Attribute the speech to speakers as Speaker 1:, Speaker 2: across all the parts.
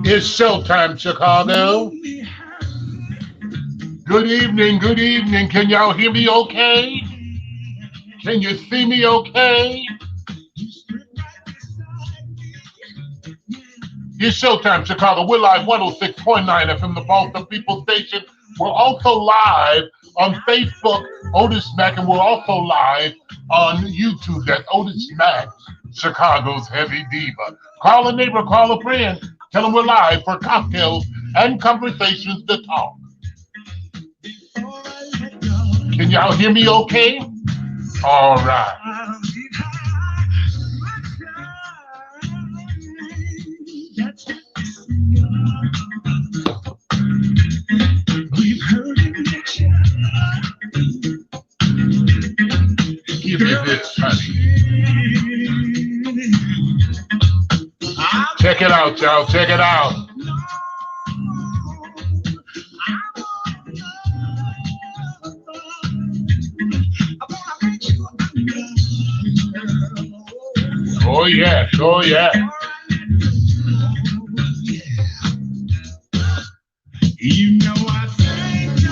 Speaker 1: It's showtime, Chicago. Good evening, good evening. Can y'all hear me okay? Can you see me okay? It's showtime, Chicago. We're live 106.9 FM, the Boston People Station. We're also live on Facebook, Otis Mack, and we're also live on YouTube. That's Otis Mack, Chicago's Heavy Diva. Call a neighbor, call a friend. Tell them we're live for cocktails and conversations to talk. Can y'all hear me okay? All right. Give me this, honey. Check it out, y'all. Check it out. Oh, yes. Oh, yes. You know I think the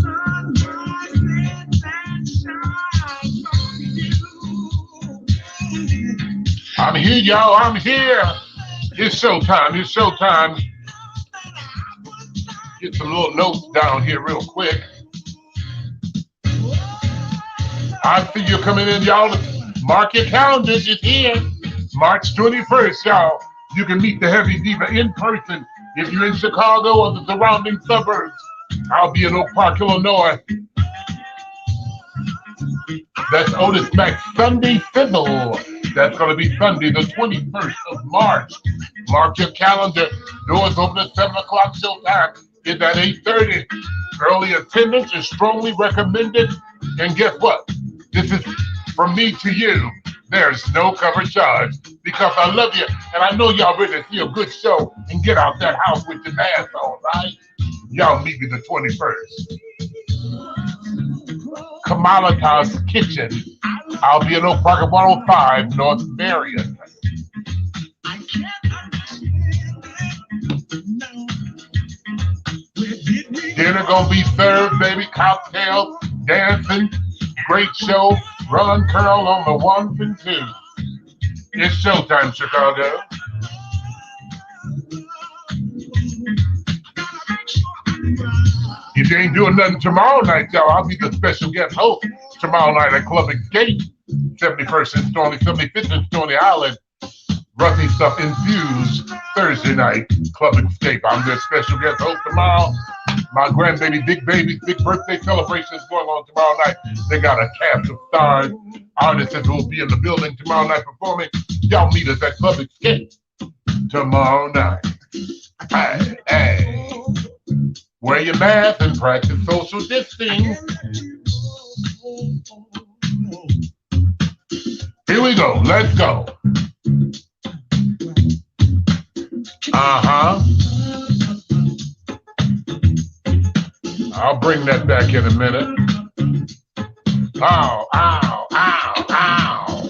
Speaker 1: sun rises and shines on you. I'm here, y'all. I'm here. It's showtime. It's showtime. Get some little notes down here real quick. I see you coming in, y'all. Mark your calendars. It's here. March 21st, y'all. You can meet the Heavy Diva in person if you're in Chicago or the surrounding suburbs. I'll be in Oak Park, Illinois. That's Otis Mack Sunday Fizzle. That's going to be Sunday, the 21st of March. Mark your calendar. Doors open at 7 o'clock. Showtime is at 8:30. Early attendance is strongly recommended. And guess what? This is from me to you. There's no cover charge because I love you and I know y'all ready to see a good show and get out that house with your mask on, right? Y'all meet me the 21st. Kamala's Kitchen. I'll be in Oak Park at 105 North Marion. Dinner gonna be served, baby. Cocktails, dancing, great show. Run curl on the ones and twos. It's showtime, Chicago. If you ain't doing nothing tomorrow night, y'all, I'll be the special guest host tomorrow night at Club Escape, 71st and Stony, 75th and Stony Island. Rusty Stuff Infused Thursday night, Club Escape. I'm their special guest host tomorrow. My grandbaby, big birthday celebration is going on tomorrow night. They got a cast of stars, artists that will be in the building tomorrow night performing. Y'all meet us at Club Escape tomorrow night. Hey, hey. Wear your mask and practice social distancing. Here we go. Let's go. I'll bring that back in a minute. Ow, ow, ow, ow.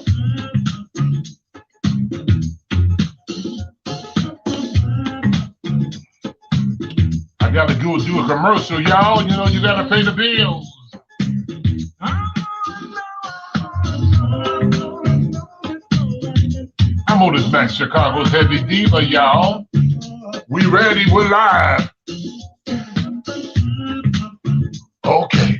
Speaker 1: I gotta go do a commercial, y'all. You know, you gotta pay the bills. I'm Otis Mack, Chicago's Heavy Diva, y'all. We ready, we're live. Okay.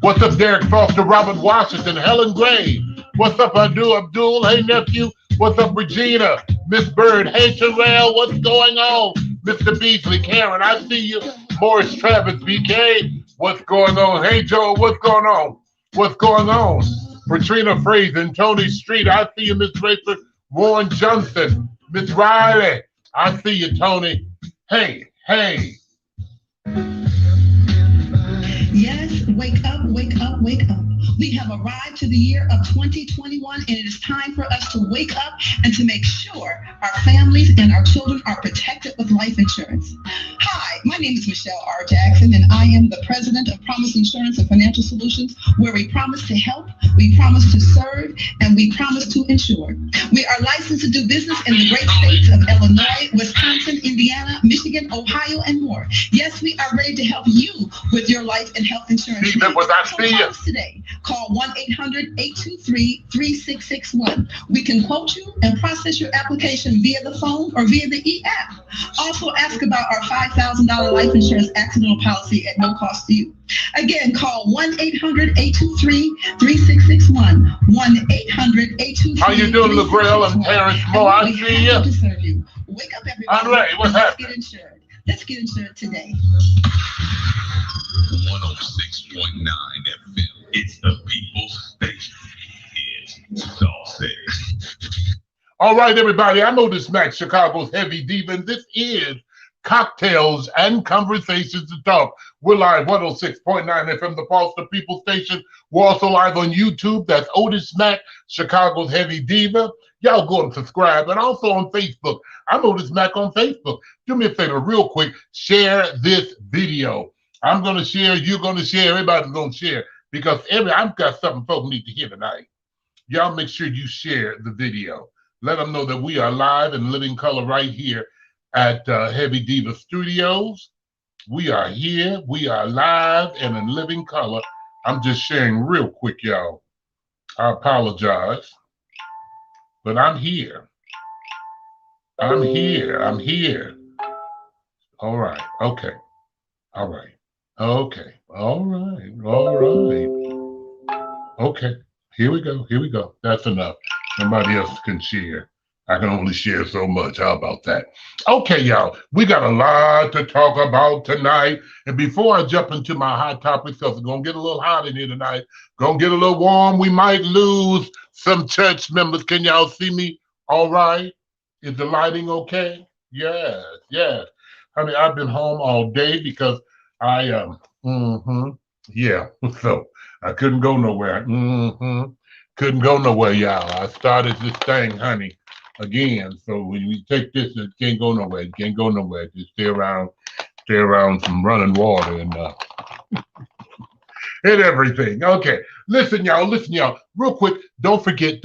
Speaker 1: What's up, Derek Foster, Robert Washington, Helen Gray? What's up, Abdul? Hey, nephew. What's up, Regina? Miss Bird. Hey, Terrell. What's going on? Mr. Beasley, Karen, I see you. Morris Travis, BK. What's going on? Hey, Joe, what's going on? What's going on? Patrina Frazen, Tony Street. I see you, Miss Racer. Warren Johnson. Miss Riley. I see you, Tony. Hey, hey.
Speaker 2: Yes, wake up, wake up, wake up. We have arrived to the year of 2021, and it is time for us to wake up and to make sure our families and our children are protected with life insurance. Hi, my name is Michelle R. Jackson, and I am the president of Promise Insurance and Financial Solutions, where we promise to help, we promise to serve, and we promise to insure. We are licensed to do business in the great states of Illinois, Wisconsin, Indiana, Michigan, Ohio, and more. Yes, we are ready to help you with your life and health insurance. So call us today. Call 1-800-823-3661. We can quote you and process your application via the phone or via the e-app. Also ask about our $5,000 life insurance accidental policy at no cost to you. Again, call 1-800-823-3661. 1-800-823-3661.
Speaker 1: How you doing, LaGrell and Terrence Moore? I see you.
Speaker 2: Wake up, everybody.
Speaker 1: Andre, what's happening?
Speaker 2: Let's get insured. Let's get insured today.
Speaker 3: 106.9 FM. It's the people's station. It's Saucy.
Speaker 1: All right, everybody. I'm Otis Mack, Chicago's heavy diva, and this is Cocktails and Conversations to Talk. We're live 106.9 FM, the Pulse, the People Station. We're also live on YouTube. That's Otis Mack, Chicago's heavy diva. Y'all go and subscribe. And also on Facebook. I'm Otis Mack on Facebook. Do me a favor real quick. Share this video. I'm going to share. You're going to share. Everybody's going to share. Because I've got something folks need to hear tonight. Y'all make sure you share the video. Let them know that we are live in living color right here at Heavy Diva Studios. We are here. We are live and in living color. I'm just sharing real quick, y'all. I apologize. But I'm here. I'm here. I'm here. All right. Okay. All right. Okay. All right. All right. Okay. Here we go. Here we go. That's enough. Somebody else can share. I can only share so much. How about that? Okay, y'all. We got a lot to talk about tonight. And before I jump into my hot topics, because it's going to get a little hot in here tonight, going to get a little warm. We might lose some church members. Can y'all see me all right? Is the lighting okay? Yes, yes. I mean, I've been home all day because I, yeah. So I couldn't go nowhere. Couldn't go nowhere, y'all. I started this thing, honey, again. So when you take this, it can't go nowhere. You can't go nowhere. Just stay around some running water and and everything. Okay. Listen, y'all. Real quick, don't forget,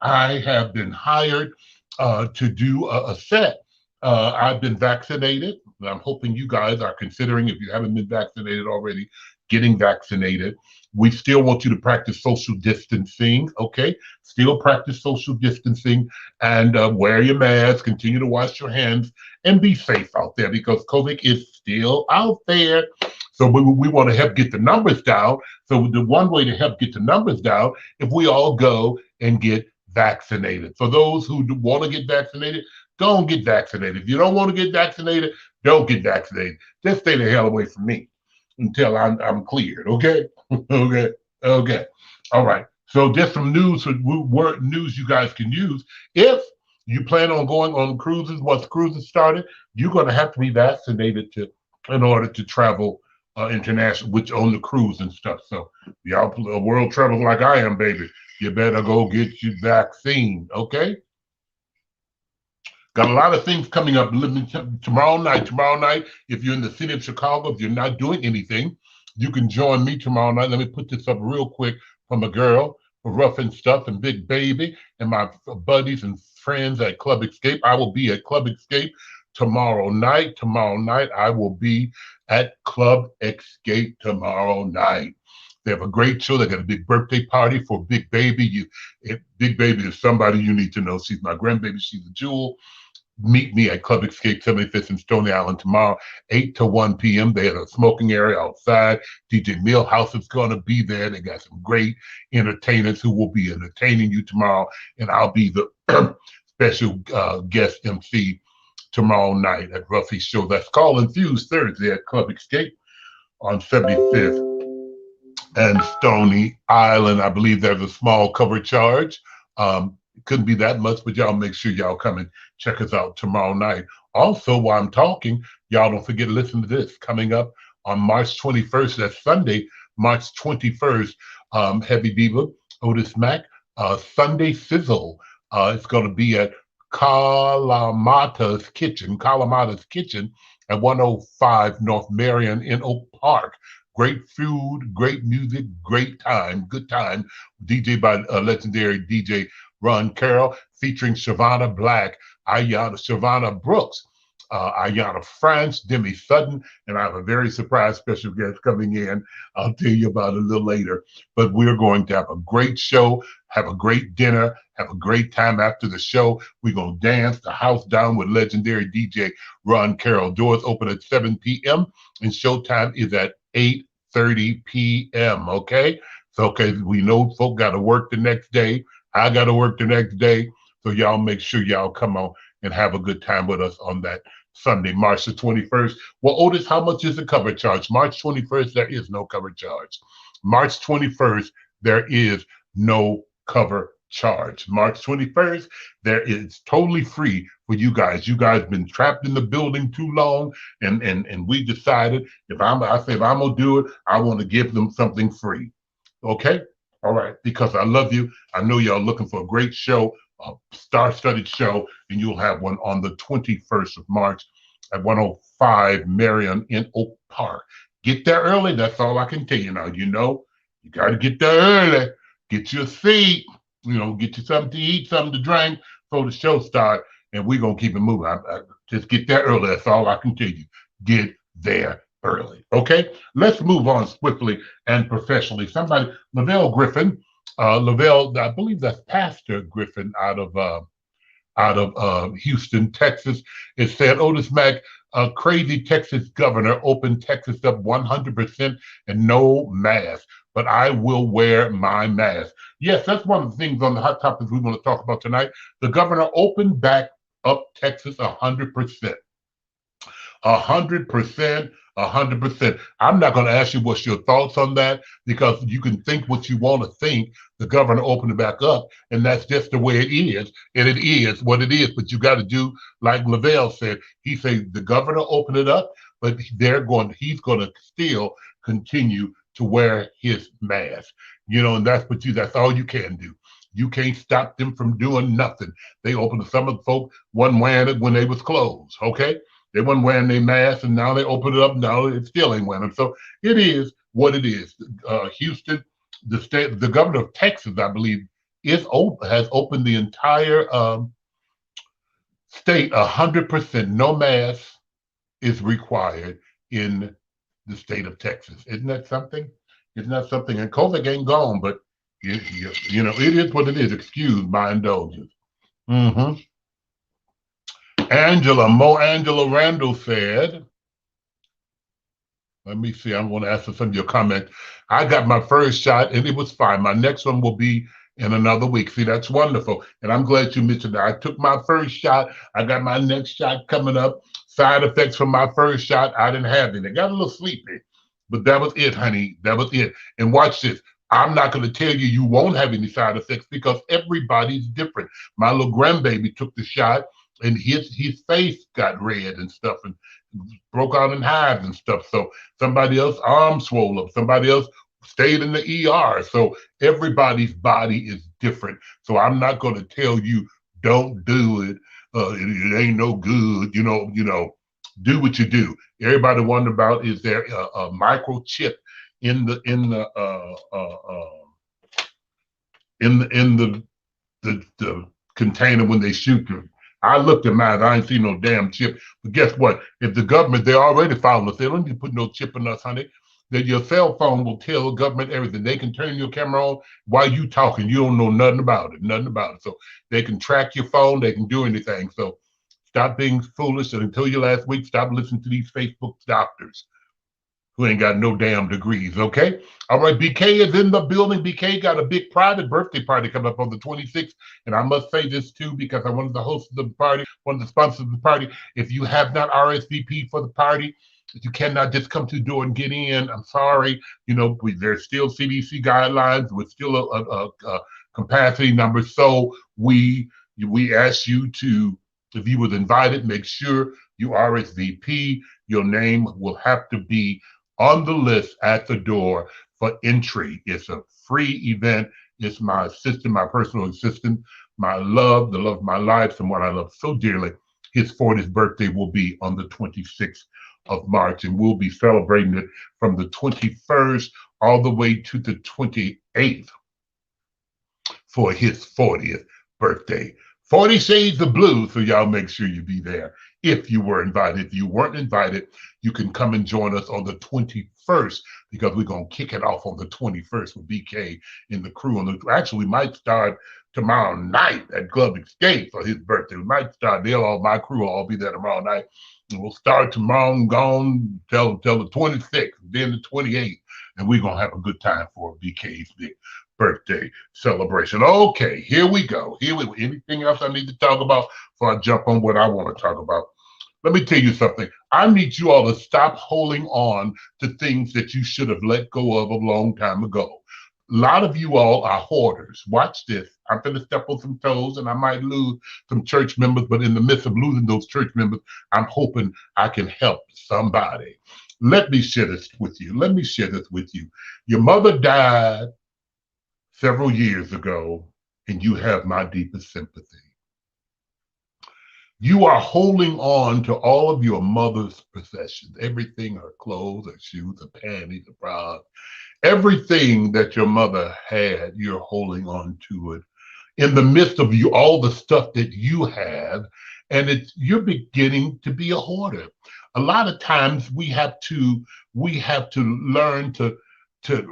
Speaker 1: I have been hired to do a set. I've been vaccinated. I'm hoping you guys are considering, if you haven't been vaccinated already, getting vaccinated. We still want you to practice social distancing, okay? Still practice social distancing and wear your mask, continue to wash your hands, and be safe out there because COVID is still out there. So we want to help get the numbers down. So the one way to help get the numbers down, if we all go and get vaccinated. For those who want to get vaccinated, don't get vaccinated. If you don't want to get vaccinated, don't get vaccinated. Just stay the hell away from me until I'm cleared, okay? Okay. All right. So just some news, news you guys can use. If you plan on going on cruises, once cruises started, you're going to have to be vaccinated in order to travel international, which on the cruise and stuff. So y'all world travels like I am, baby. You better go get your vaccine, okay? Got a lot of things coming up tomorrow night. If you're in the city of Chicago, if you're not doing anything, you can join me tomorrow night. Let me put this up real quick from a girl for Rough and Stuff and Big Baby and my buddies and friends at Club Escape. I will be at Club Escape tomorrow night. I will be at Club Escape tomorrow night. They have a great show. They got a big birthday party for Big Baby. Big Baby is somebody you need to know. She's my grandbaby. She's a jewel. Meet me at Club Escape 75th and Stony Island tomorrow, 8 to 1 p.m. They have a smoking area outside. DJ Millhouse is going to be there. They got some great entertainers who will be entertaining you tomorrow. And I'll be the special guest MC tomorrow night at Ruffy's show. That's Call Infused Thursday at Club Escape on 75th and Stony Island. I believe there's a small cover charge. Couldn't be that much, but y'all make sure y'all come and check us out tomorrow night. Also, while I'm talking, y'all don't forget to listen to this. Coming up on March 21st, that's Sunday, March 21st, Heavy Diva, Otis Mack, Sunday Sizzle. It's going to be at Kalamata's Kitchen at 105 North Marion in Oak Park. Great food, great music, great time, good time. DJ by legendary DJ Ron Carroll, featuring Shavonna Black, Shavonna Brooks, Ayana France, Demi Sutton, and I have a very surprise special guest coming in. I'll tell you about it a little later. But we're going to have a great show, have a great dinner, have a great time after the show. We're going to dance the house down with legendary DJ Ron Carroll. Doors open at 7 p.m. and showtime is at 8:30 p.m. Okay? So, okay, we know folk got to work the next day. I got to work the next day. So y'all make sure y'all come on and have a good time with us on that Sunday, March the 21st. Well, Otis, how much is the cover charge? March 21st, there is no cover charge. March 21st, there is no cover charge. March 21st, there is totally free for you guys. You guys been trapped in the building too long, and we decided if I'm gonna do it, I want to give them something free. Okay? All right, because I love you. I know y'all looking for a great show, a star-studded show, and you'll have one on the 21st of March at 105 Marion in Oak Park. Get there early. That's all I can tell you now. You know, you got to get there early. Get your seat. You know, get you something to eat, something to drink before the show starts, and we're going to keep it moving. Just get there early. That's all I can tell you. Get there early. Okay? Let's move on swiftly and professionally. Lavelle Griffin, Lavelle, I believe that's Pastor Griffin out of Houston, Texas. It said Otis Mack, a crazy Texas governor, opened Texas up 100% and no mask, but I will wear my mask. Yes, that's one of the things on the hot topics we want to talk about tonight. The governor opened back up Texas 100%. 100%. 100%. I'm not going to ask you what's your thoughts on that, because you can think what you want to think. The governor opened it back up, and that's just the way it is. And it is what it is. But you got to do like Lavelle said. He said the governor opened it up, but he's going to still continue to wear his mask. You know, and that's all you can do. You can't stop them from doing nothing. They opened it. Some of the folk wasn't wearing it when they was closed. Okay. They weren't wearing their masks, and now they open it up. Now it still ain't wearing them. So it is what it is. Houston, the governor of Texas, I believe, has opened the entire state 100%. No mask is required in the state of Texas. Isn't that something? Isn't that something? And COVID ain't gone, but you know, it is what it is. Excuse my indulgence. Mm-hmm. Angela Randall said, let me see, I'm going to answer some of your comments. I got my first shot and it was fine. My next one will be in another week. See, that's wonderful. And I'm glad you mentioned that. I took my first shot. I got my next shot coming up. Side effects from my first shot, I didn't have any. I got a little sleepy, but that was it, honey. That was it. And watch this. I'm not going to tell you won't have any side effects, because everybody's different. My little grandbaby took the shot, and his face got red and stuff, and broke out in hives and stuff. So somebody else arm swole up, somebody else stayed in the ER. So everybody's body is different. So I'm not going to tell you don't do it. It ain't no good. You know, do what you do. Everybody wonder about, is there a microchip in the container when they shoot them? I looked at mine. I ain't seen no damn chip. But guess what? If the government, they already following us. They don't need to put no chip in us, honey. That your cell phone will tell the government everything. They can turn your camera on while you talking. You don't know nothing about it. So they can track your phone. They can do anything. So stop being foolish. And until you last week, stop listening to these Facebook doctors who ain't got no damn degrees, okay? All right, BK is in the building. BK got a big private birthday party coming up on the 26th. And I must say this too, because I'm one of the hosts of the party, one of the sponsors of the party. If you have not RSVP'd for the party, you cannot just come to the door and get in. I'm sorry. You know, there's still CDC guidelines. We're still a capacity number. So we ask you to, if you was invited, make sure you RSVP. Your name will have to be on the list at the door for entry. It's a free event. It's my assistant, my personal assistant, my love, the love of my life, and what I love so dearly. His 40th birthday will be on the 26th of March, and we'll be celebrating it from the 21st all the way to the 28th for his 40th birthday. 40 Shades of Blue, so y'all make sure you be there if you were invited. If you weren't invited, you can come and join us on the 21st because we're going to kick it off on the 21st with BK and the crew. Actually, we might start tomorrow night at Club Escape for his birthday. We might start there. My crew will all be there tomorrow night. And we'll start tomorrow and gone till the 26th, then the 28th. And we're going to have a good time for BK's big birthday celebration. Okay, here we go. Anything else I need to talk about before I jump on what I want to talk about? Let me tell you something. I need you all to stop holding on to things that you should have let go of a long time ago. A lot of you all are hoarders. Watch this. I'm going to step on some toes and I might lose some church members, but in the midst of losing those church members, I'm hoping I can help somebody. Let me share this with you. Your mother died several years ago, and you have my deepest sympathy. You are holding on to all of your mother's possessions, everything, her clothes, her shoes, her panties, her bras, everything that your mother had, you're holding on to it. In the midst of you, all the stuff that you have, and you're beginning to be a hoarder. A lot of times we have to learn to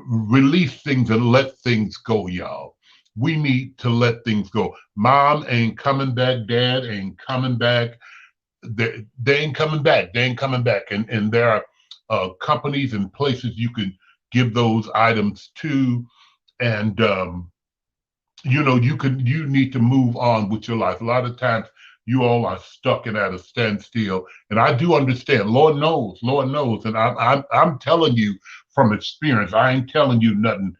Speaker 1: release things and let things go, y'all. We need to let things go. Mom ain't coming back. Dad ain't coming back. They ain't coming back. They ain't coming back. And there are companies and places you can give those items to. And, you need to move on with your life. A lot of times you all are stuck and at a standstill. And I do understand. Lord knows. And I'm telling you from experience. I ain't telling you nothing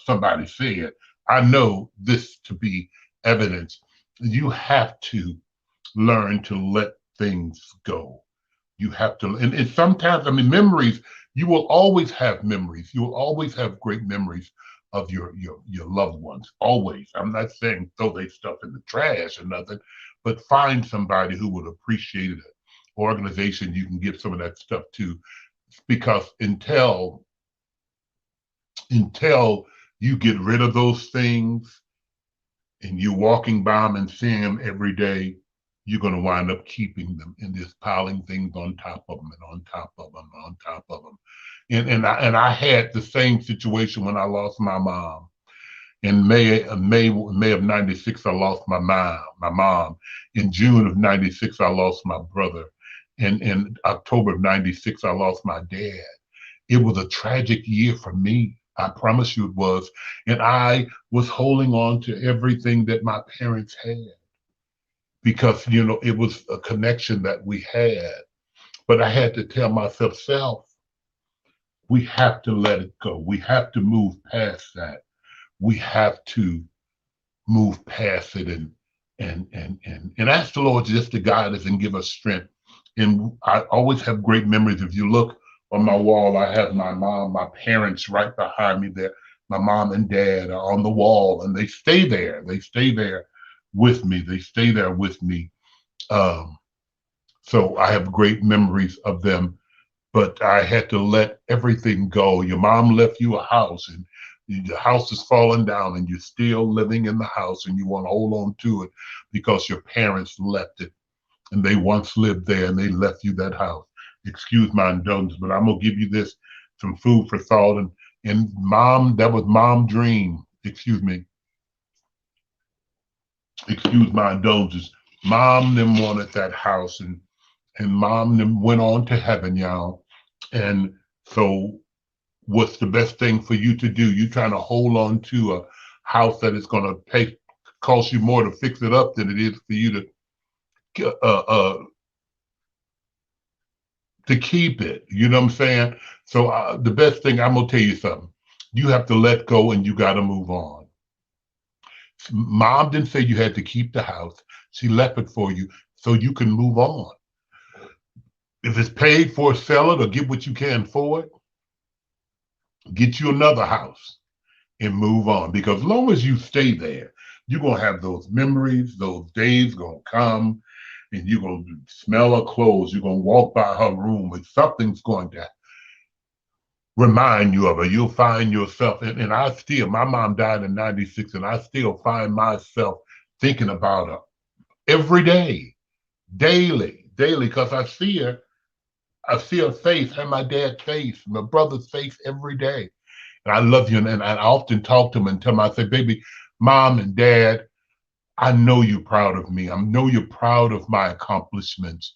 Speaker 1: somebody said. I know this to be evidence. You have to learn to let things go. You have to, and sometimes, memories, you will always have memories. You will always have great memories of your loved ones, always. I'm not saying throw their stuff in the trash or nothing, but find somebody who would appreciate it, organization you can give some of that stuff to, because until you get rid of those things and you're walking by them and seeing them every day, you're going to wind up keeping them and just piling things on top of them and on top of them, on top of them. And I had the same situation when I lost my mom. In May of '96, I lost my mom. In June of '96, I lost my brother. In October of '96, I lost my dad. It was a tragic year for me. I promise you it was. And I was holding on to everything that my parents had because, it was a connection that we had. But I had to tell myself, we have to let it go. We have to move past that. We have to move past it and ask the Lord just to guide us and give us strength. And I always have great memories. If you look on my wall, I have my mom, my parents right behind me there. My mom and dad are on the wall and they stay there. They stay there with me. So I have great memories of them, but I had to let everything go. Your mom left you a house and the house is falling down and you're still living in the house and you want to hold on to it because your parents left it and they once lived there and they left you that house. Excuse my indulgence, but I'm gonna give you some food for thought. And mom, that was mom's dream. Excuse my indulgence. Mom them wanted that house and mom them went on to heaven, y'all. And so what's the best thing for you to do? You trying to hold on to a house that is gonna cost you more to fix it up than it is for you to keep it. You know what I'm saying? So the best thing, I'm gonna tell you something. You have to let go and you gotta move on. Mom didn't say you had to keep the house. She left it for you so you can move on. If it's paid for, sell it or get what you can for it. Get you another house and move on. Because as long as you stay there, you're gonna have those memories, those days gonna come, and you're gonna smell her clothes, you're gonna walk by her room, and something's going to remind you of her. You'll find yourself, and I still, my mom died in 96, and I still find myself thinking about her every day, daily, because I see her face, and my dad's face, my brother's face every day. And I love you. And I often talk to them and tell them, I say, baby, mom and dad, I know you're proud of me. I know you're proud of my accomplishments.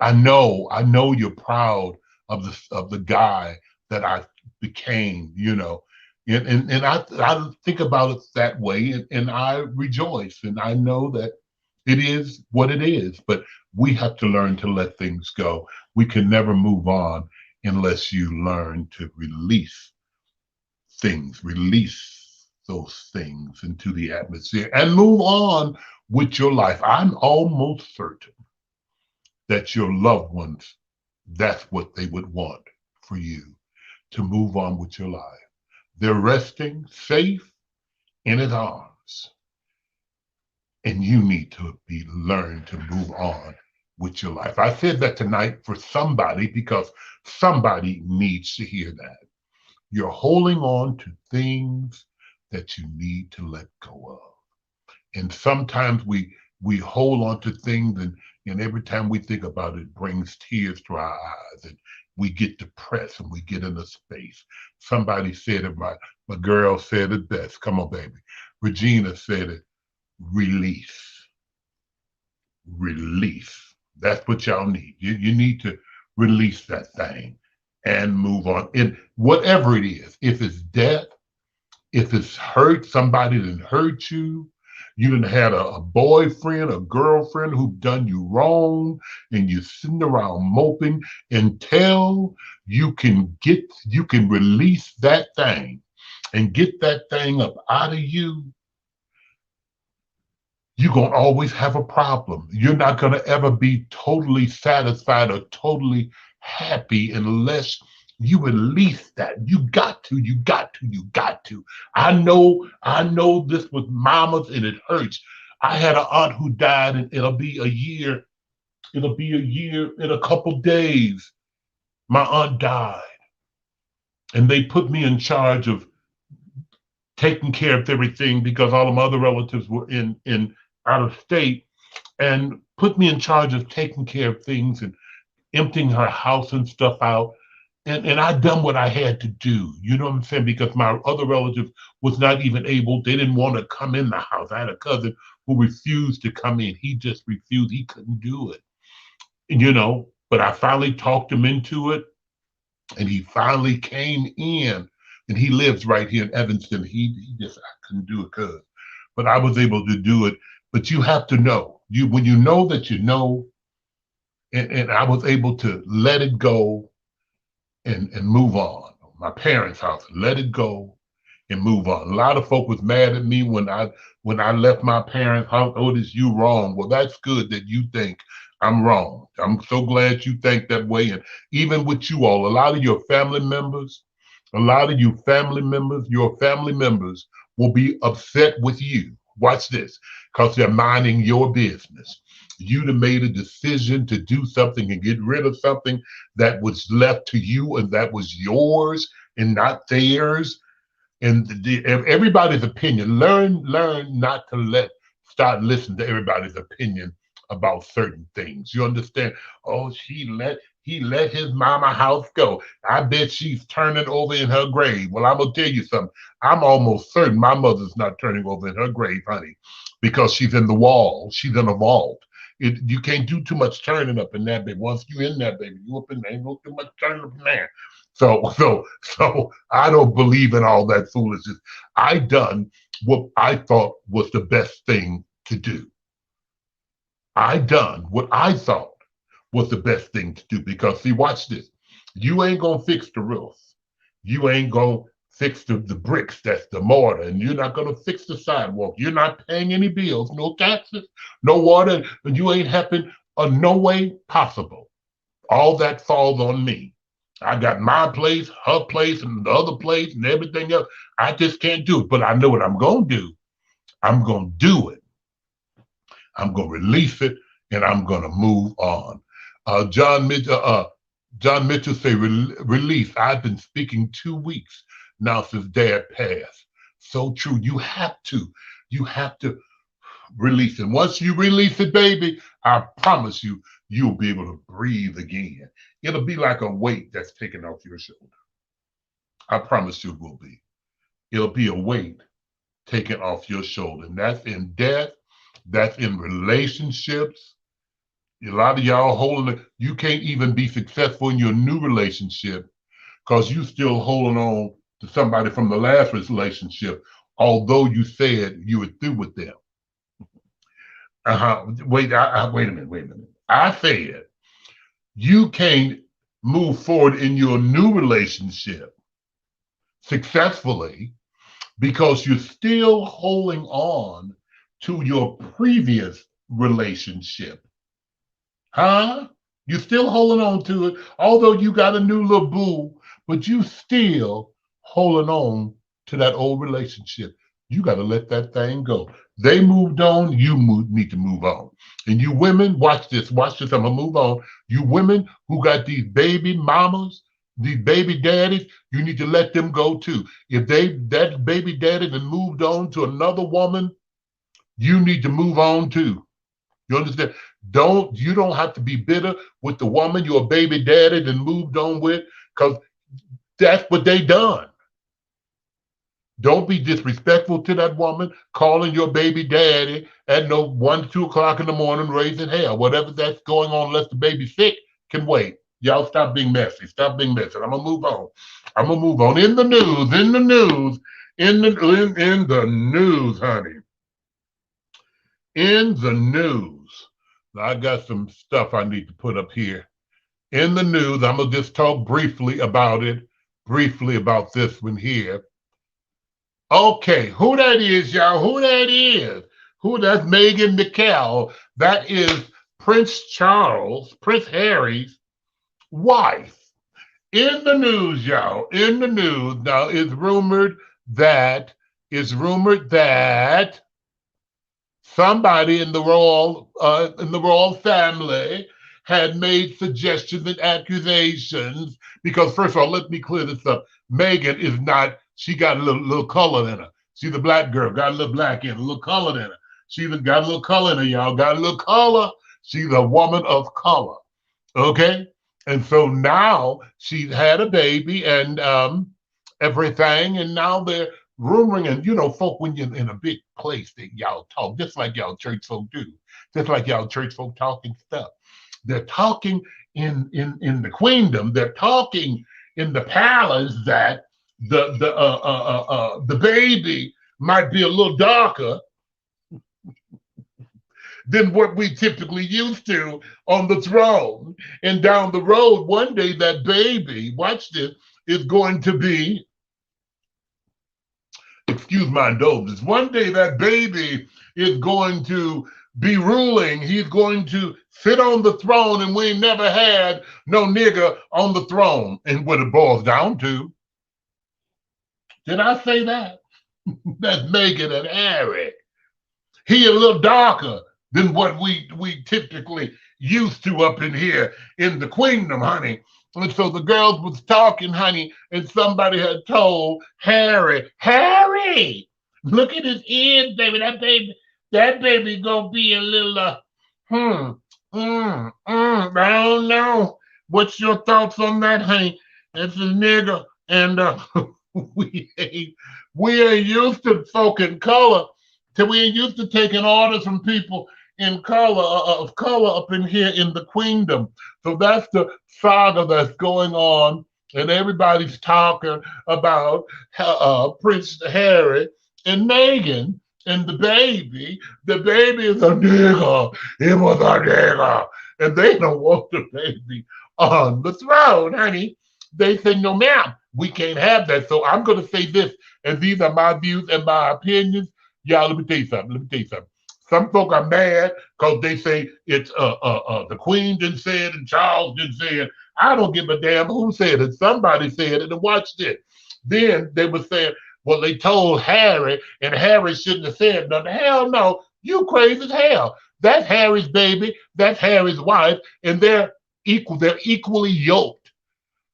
Speaker 1: I know you're proud of the guy that I became, And I think about it that way, and I rejoice, and I know that it is what it is, but we have to learn to let things go. We can never move on unless you learn to release those things into the atmosphere and move on with your life. I'm almost certain that your loved ones, that's what they would want for you to move on with your life. They're resting safe in his arms, and you need to learn to move on with your life. I said that tonight for somebody because somebody needs to hear that. You're holding on to things that you need to let go of. And sometimes we hold on to things, and every time we think about it, it brings tears to our eyes, and we get depressed and we get in a space. Somebody said it, my girl said it best. Come on, baby. Regina said it, release. Release. That's what y'all need. You need to release that thing and move on. And whatever it is, if it's death, if it's hurt, somebody that hurt you, you done had a boyfriend, a girlfriend who done you wrong, and you're sitting around moping until you can release that thing and get that thing up out of you. You're going to always have a problem. You're not going to ever be totally satisfied or totally happy unless you release that. You got to. I know this with mamas and it hurts. I had an aunt who died, and it'll be a year in a couple days. My aunt died, and they put me in charge of taking care of everything because all of my other relatives were in out of state, and put me in charge of taking care of things and emptying her house and stuff out. And I done what I had to do. You know what I'm saying? Because my other relative was not even able, they didn't want to come in the house. I had a cousin who refused to come in. He just refused. He couldn't do it. But I finally talked him into it, and he finally came in, and he lives right here in Evanston. He just, I couldn't do it, cuz. But I was able to do it. But you have to know. When you know that you know, and I was able to let it go and move on. My parents' house, let it go and move on. A lot of folk was mad at me when I left my parents' house. Otis, you wrong. Well, that's good that you think I'm wrong. I'm so glad you think that way. And even with you all, a lot of your family members, your family members will be upset with you. Watch this, because they're minding your business. You'd have made a decision to do something and get rid of something that was left to you and that was yours and not theirs. And everybody's opinion. Learn not to start listening to everybody's opinion about certain things. You understand? Oh, he let his mama house go. I bet she's turning over in her grave. Well, I'm gonna tell you something. I'm almost certain my mother's not turning over in her grave, honey, because she's in the wall. She's in a vault. You can't do too much turning up in that baby. Once you in that baby, you up in there. Ain't no too much turning up in there. So I don't believe in all that foolishness. I done what I thought was the best thing to do. I done what I thought was the best thing to do because see, watch this. You ain't gonna fix the roof. You ain't gonna fix the bricks, that's the mortar, and you're not gonna fix the sidewalk. You're not paying any bills, no taxes, no water, and you ain't helping no way possible. All that falls on me. I got my place, her place, and the other place, and everything else. I just can't do it. But I know what I'm going to do. I'm going to do it. I'm going to release it, and I'm going to move on. John Mitchell say, release. I've been speaking 2 weeks now since Dad passed. So true. You have to. You have to release it. Once you release it, baby, I promise you, you'll be able to breathe again. It'll be like a weight that's taken off your shoulder. I promise you it will be. It'll be a weight taken off your shoulder. And that's in death, that's in relationships. A lot of y'all holding it, you can't even be successful in your new relationship because you still holding on to somebody from the last relationship, although you said you were through with them. Wait a minute. I said you can't move forward in your new relationship successfully because you're still holding on to your previous relationship. You're still holding on to it, although you got a new little boo, but you still holding on to that old relationship. You got to let that thing go. They moved on, need to move on. And you women, watch this, I'm gonna move on. You women who got these baby mamas, these baby daddies, you need to let them go too. If that baby daddy then moved on to another woman, you need to move on too. You understand? You don't have to be bitter with the woman your baby daddy then moved on with, because that's what they done. Don't be disrespectful to that woman, calling your baby daddy at 1, 2 o'clock in the morning, raising hell. Whatever that's going on, unless the baby's sick, can wait. Y'all stop being messy. Stop being messy. I'm gonna move on. In the news, honey. In the news. Now I got some stuff I need to put up here. In the news, I'm gonna just talk briefly about this one here. Okay, who that is, y'all? Who that is? That's Meghan Markle? That is Prince Harry's wife. In the news, y'all. In the news now, it's rumored that somebody in the royal family had made suggestions and accusations. Because first of all, let me clear this up. Meghan is not. She got a little color in her. She's a black girl, got a little black in her, a little color in her. She's got a little color in her, y'all. Got a little color. She's a woman of color. Okay? And so now she's had a baby and everything, and now they're rumoring, and folk, when you're in a big place, that y'all talk just like y'all church folk do, just like y'all church folk talking stuff. They're talking in the queendom. They're talking in the palace that the baby might be a little darker than what we typically used to on the throne. And down the road, one day that baby, watch this, is going to be, excuse my indulgence, one day that baby is going to be ruling. He's going to sit on the throne, and we ain't never had no nigga on the throne. And what it boils down to, did I say that? That's Meghan and Harry. He a little darker than what we typically used to up in here in the queendom, honey. And so the girls was talking, honey, and somebody had told Harry, look at his ears, baby. That baby gonna be a little, I don't know. What's your thoughts on that, honey? It's a nigga, and we ain't used to folk in color. We ain't used to taking orders from people in color of color up in here in the queendom. So that's the saga that's going on, and everybody's talking about Prince Harry and Meghan and the baby. The baby is a nigga. It was a nigga, and they don't want the baby on the throne, honey. They say, no, ma'am, we can't have that. So I'm going to say this, and these are my views and my opinions. Y'all, let me tell you something. Some folk are mad because they say it's the Queen didn't say it and Charles didn't say it. I don't give a damn who said it. Somebody said it and watched it. Then they were saying, well, they told Harry and Harry shouldn't have said nothing. Hell no, you crazy as hell. That's Harry's baby. That's Harry's wife, and they're equal. They're equally yoked.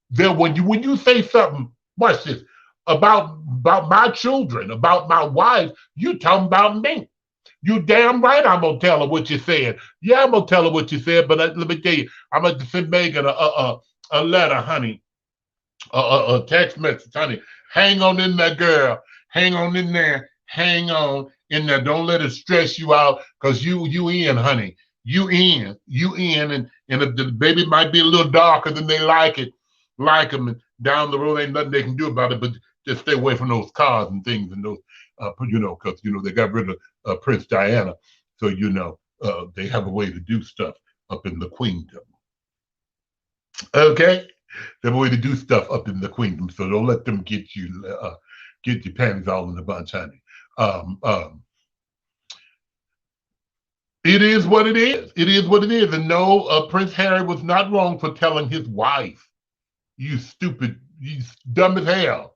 Speaker 1: They're when you say something, watch this, about my children, about my wife, you talking about me. You damn right I'm gonna tell her what you said. Yeah, I'm gonna tell her what you said, but let me tell you, I'm gonna send Megan a letter, honey, a text message, honey. Hang on in there, girl. Hang on in there. Hang on in there. Don't let it stress you out, cause you in, honey. You in, and if the baby might be a little darker than they like them, and down the road ain't nothing they can do about it, but just stay away from those cars and things and those, because they got rid of Prince Diana, so they have a way to do stuff up in the queendom. Okay, they have a way to do stuff up in the queendom, so don't let them get your panties all in a bunch, honey. Um, um, it is what it is. It is what it is. And no, Prince Harry was not wrong for telling his wife, "You stupid, you dumb as hell."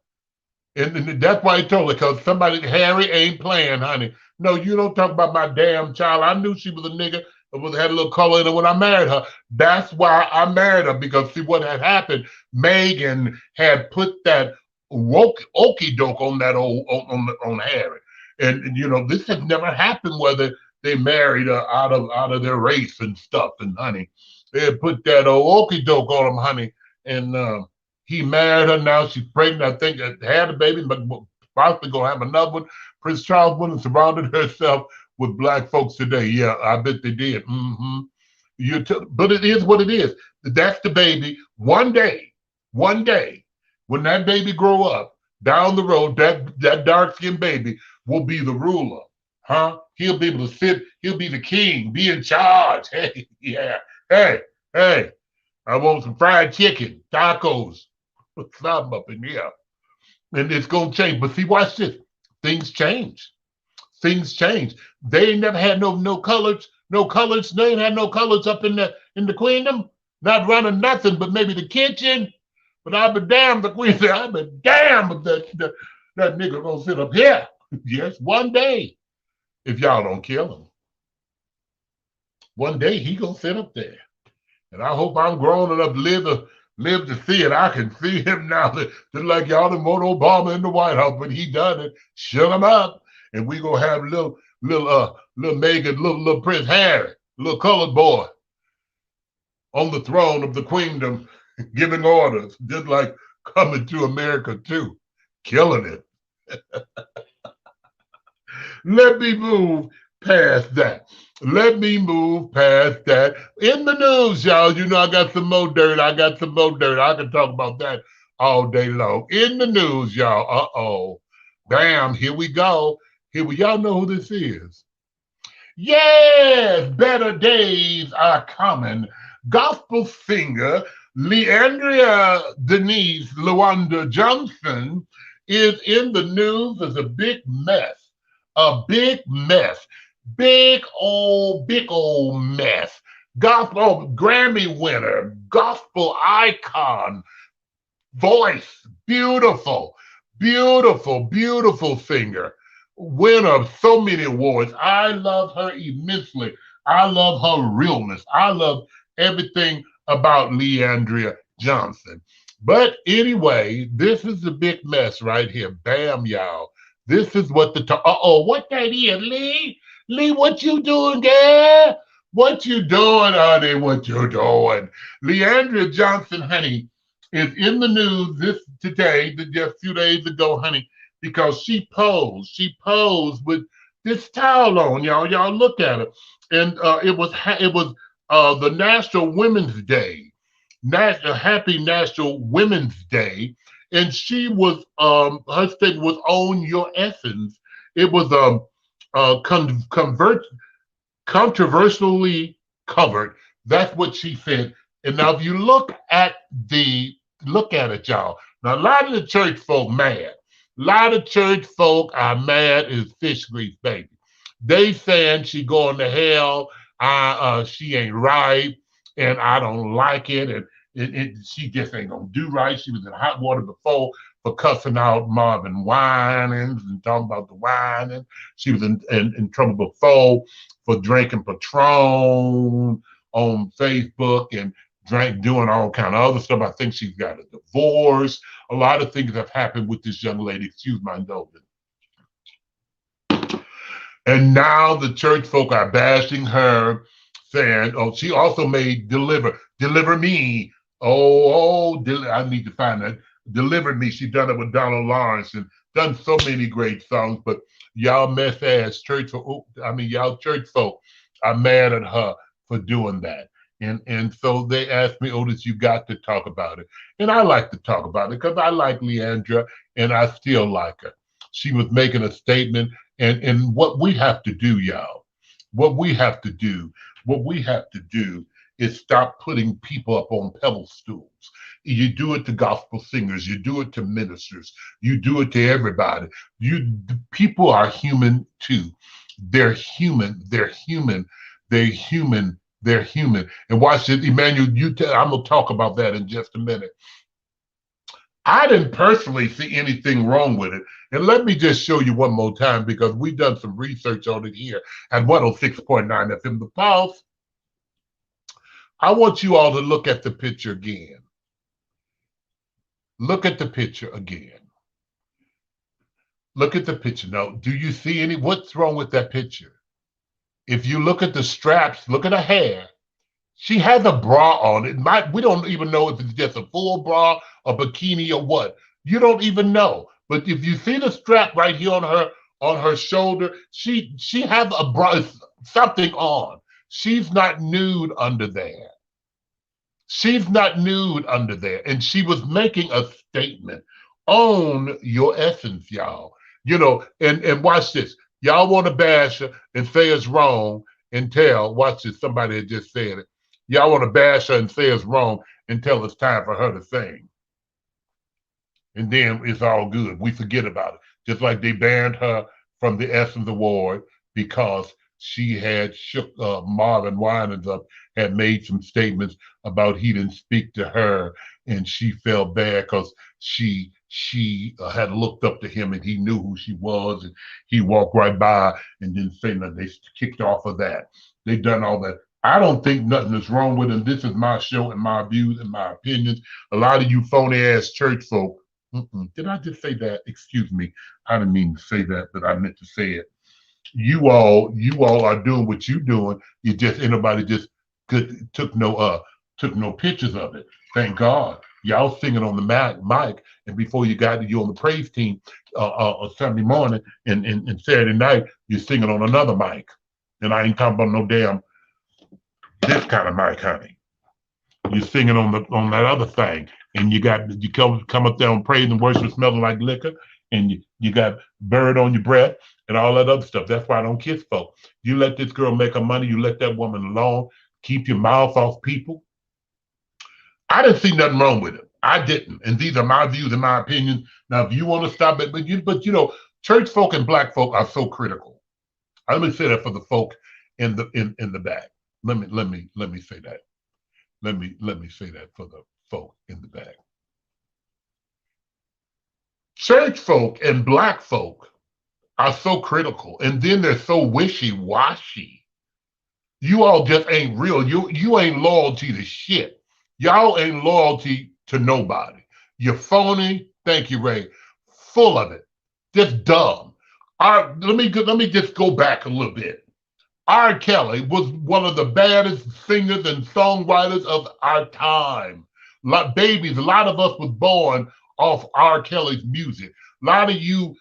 Speaker 1: And that's why he told her, because Harry ain't playing, honey. No, you don't talk about my damn child. I knew she was a nigga, but had a little color in her when I married her. That's why I married her, because see what had happened. Megan had put that okey doke on that on Harry, and this had never happened whether they married out of their race and stuff. And honey, they had put that okey doke on him, honey, and he married her. Now she's pregnant. I think had a baby, but possibly gonna have another one. Prince Charles went and surrounded herself with black folks today. Yeah, I bet they did. But it is what it is. That's the baby. One day, when that baby grow up down the road, that dark skinned baby will be the ruler, huh? He'll be able to sit. He'll be the king, be in charge. Hey, yeah. Hey. I want some fried chicken, tacos, something up in here. And it's going to change. But see, watch this. Things change. Things change. They ain't never had no colors. No colors. They ain't had no colors up in the queendom. Not running nothing but maybe the kitchen. But I'll be damned, the queen said, I'll be damned if that nigga gonna sit up here. Yes, one day, if y'all don't kill him. One day he gonna sit up there. And I hope I'm grown enough to live to see it. I can see him now, just like y'all done vote Obama in the White House, but he done it, shut him up, and we gonna have little Megan, little Prince Harry, little colored boy, on the throne of the queendom, giving orders, just like Coming to America too, killing it. Let me move past that. Let me move past that. In the news, y'all, I got some more dirt. I can talk about that all day long. In the news, y'all. Uh-oh. Bam, here we go. Y'all know who this is. Yes, better days are coming. Gospel singer Leandria Denise Lawanda Johnson is in the news as a big mess. A big mess. Big old mess. Gospel Grammy winner, gospel icon, voice, beautiful singer, winner of so many awards. I love her immensely. I love her realness. I love everything about Leandria Johnson. But anyway, this is the big mess right here. Bam, y'all. This is what what that is, Lee? Lee, what you doing, girl? What you doing, honey? What you doing? Leandria Johnson, honey, is in the news today, just a few days ago, honey, because she posed. She posed with this towel on, y'all. Y'all look at it, and it was the National Women's Day, Happy National Women's Day, and she was her statement was "Own Your Essence." It was controversially covered. That's what she said. And now if you look at it, y'all. Now a lot of the church folk mad. A lot of church folk are mad as fish grease, baby. They saying she going to hell. She ain't right, and I don't like it, and she just ain't gonna do right. She was in hot water before for cussing out Marvin Winans and talking about the whining. She was in trouble before for drinking Patron on Facebook and doing all kind of other stuff. I think she's got a divorce. A lot of things have happened with this young lady. Excuse my indulgence. And now the church folk are bashing her, saying, "Oh, she also made deliver me." I need to find that. Deliver me. She done it with Donald Lawrence and done so many great songs. But y'all mess ass church folk. Y'all church folk are mad at her for doing that. And so they asked me, Otis, you got to talk about it. And I like to talk about it because I like Leandra and I still like her. She was making a statement, and what we have to do, y'all, what we have to do is stop putting people up on pedestals. You do it to gospel singers, you do it to ministers, you do it to everybody. People are human too. They're human. And watch it, Emmanuel. I'm gonna talk about that in just a minute. I didn't personally see anything wrong with it. And let me just show you one more time because we've done some research on it here at 106.9 FM The Pulse. I want you all to look at the picture again. Look at the picture again. Look at the picture. Now, do you see what's wrong with that picture? If you look at the straps, look at her hair. She has a bra on. We don't even know if it's just a full bra, a bikini, or what. You don't even know. But if you see the strap right here on her shoulder, she has a bra, something on. She's not nude under there. She's not nude under there. And she was making a statement. Own your essence, y'all. And watch this. Y'all want to bash her and say it's wrong and watch this, somebody had just said it. Y'all want to bash her and say it's wrong until it's time for her to sing. And then it's all good. We forget about it. Just like they banned her from the Essence Award because she had shook Marvin Winans up, had made some statements about he didn't speak to her, and she felt bad because she had looked up to him and he knew who she was, and he walked right by and didn't say nothing. They kicked off of that. They done all that. I don't think nothing is wrong with it. This is my show and my views and my opinions. A lot of you phony ass church folk. Did I just say that? Excuse me. I didn't mean to say that, but I meant to say it. You all are doing what you're doing. Anybody just took no pictures of it. Thank God. Y'all singing on the mic, and before you got you on the praise team Sunday morning and Saturday night, you're singing on another mic. And I ain't talking about no damn this kind of mic, honey. You're singing on that other thing, and you come up there on praise and worship smelling like liquor, and you got bird on your breath and all that other stuff. That's why I don't kiss folk. You let this girl make her money. You let that woman alone. Keep your mouth off people. I didn't see nothing wrong with it. I didn't. And these are my views and my opinions. Now, if you want to stop it, but church folk and black folk are so critical. Let me say that for the folk in the back. Let me say that. Let me say that for the folk in the back. Church folk and black folk are so critical, and then they're so wishy-washy. You all just ain't real. You ain't loyalty to shit. Y'all ain't loyalty to nobody. You're phony. Thank you, Ray. Full of it. Just dumb. Let me just go back a little bit. R. Kelly was one of the baddest singers and songwriters of our time. A lot of us was born off R. Kelly's music. A lot of you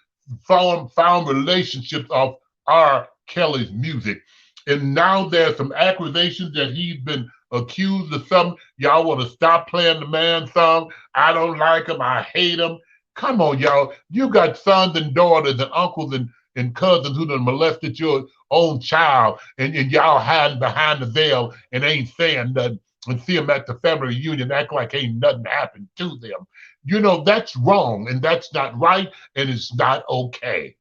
Speaker 1: found relationships off R. Kelly's music. And now there's some accusations that he's been accused of something. Y'all want to stop playing the man song? I don't like him. I hate him. Come on, y'all. You got sons and daughters and uncles and cousins who done molested your own child, and y'all hiding behind the veil and ain't saying nothing, and see them at the family reunion act like ain't nothing happened to them. That's wrong, and that's not right, and it's not okay.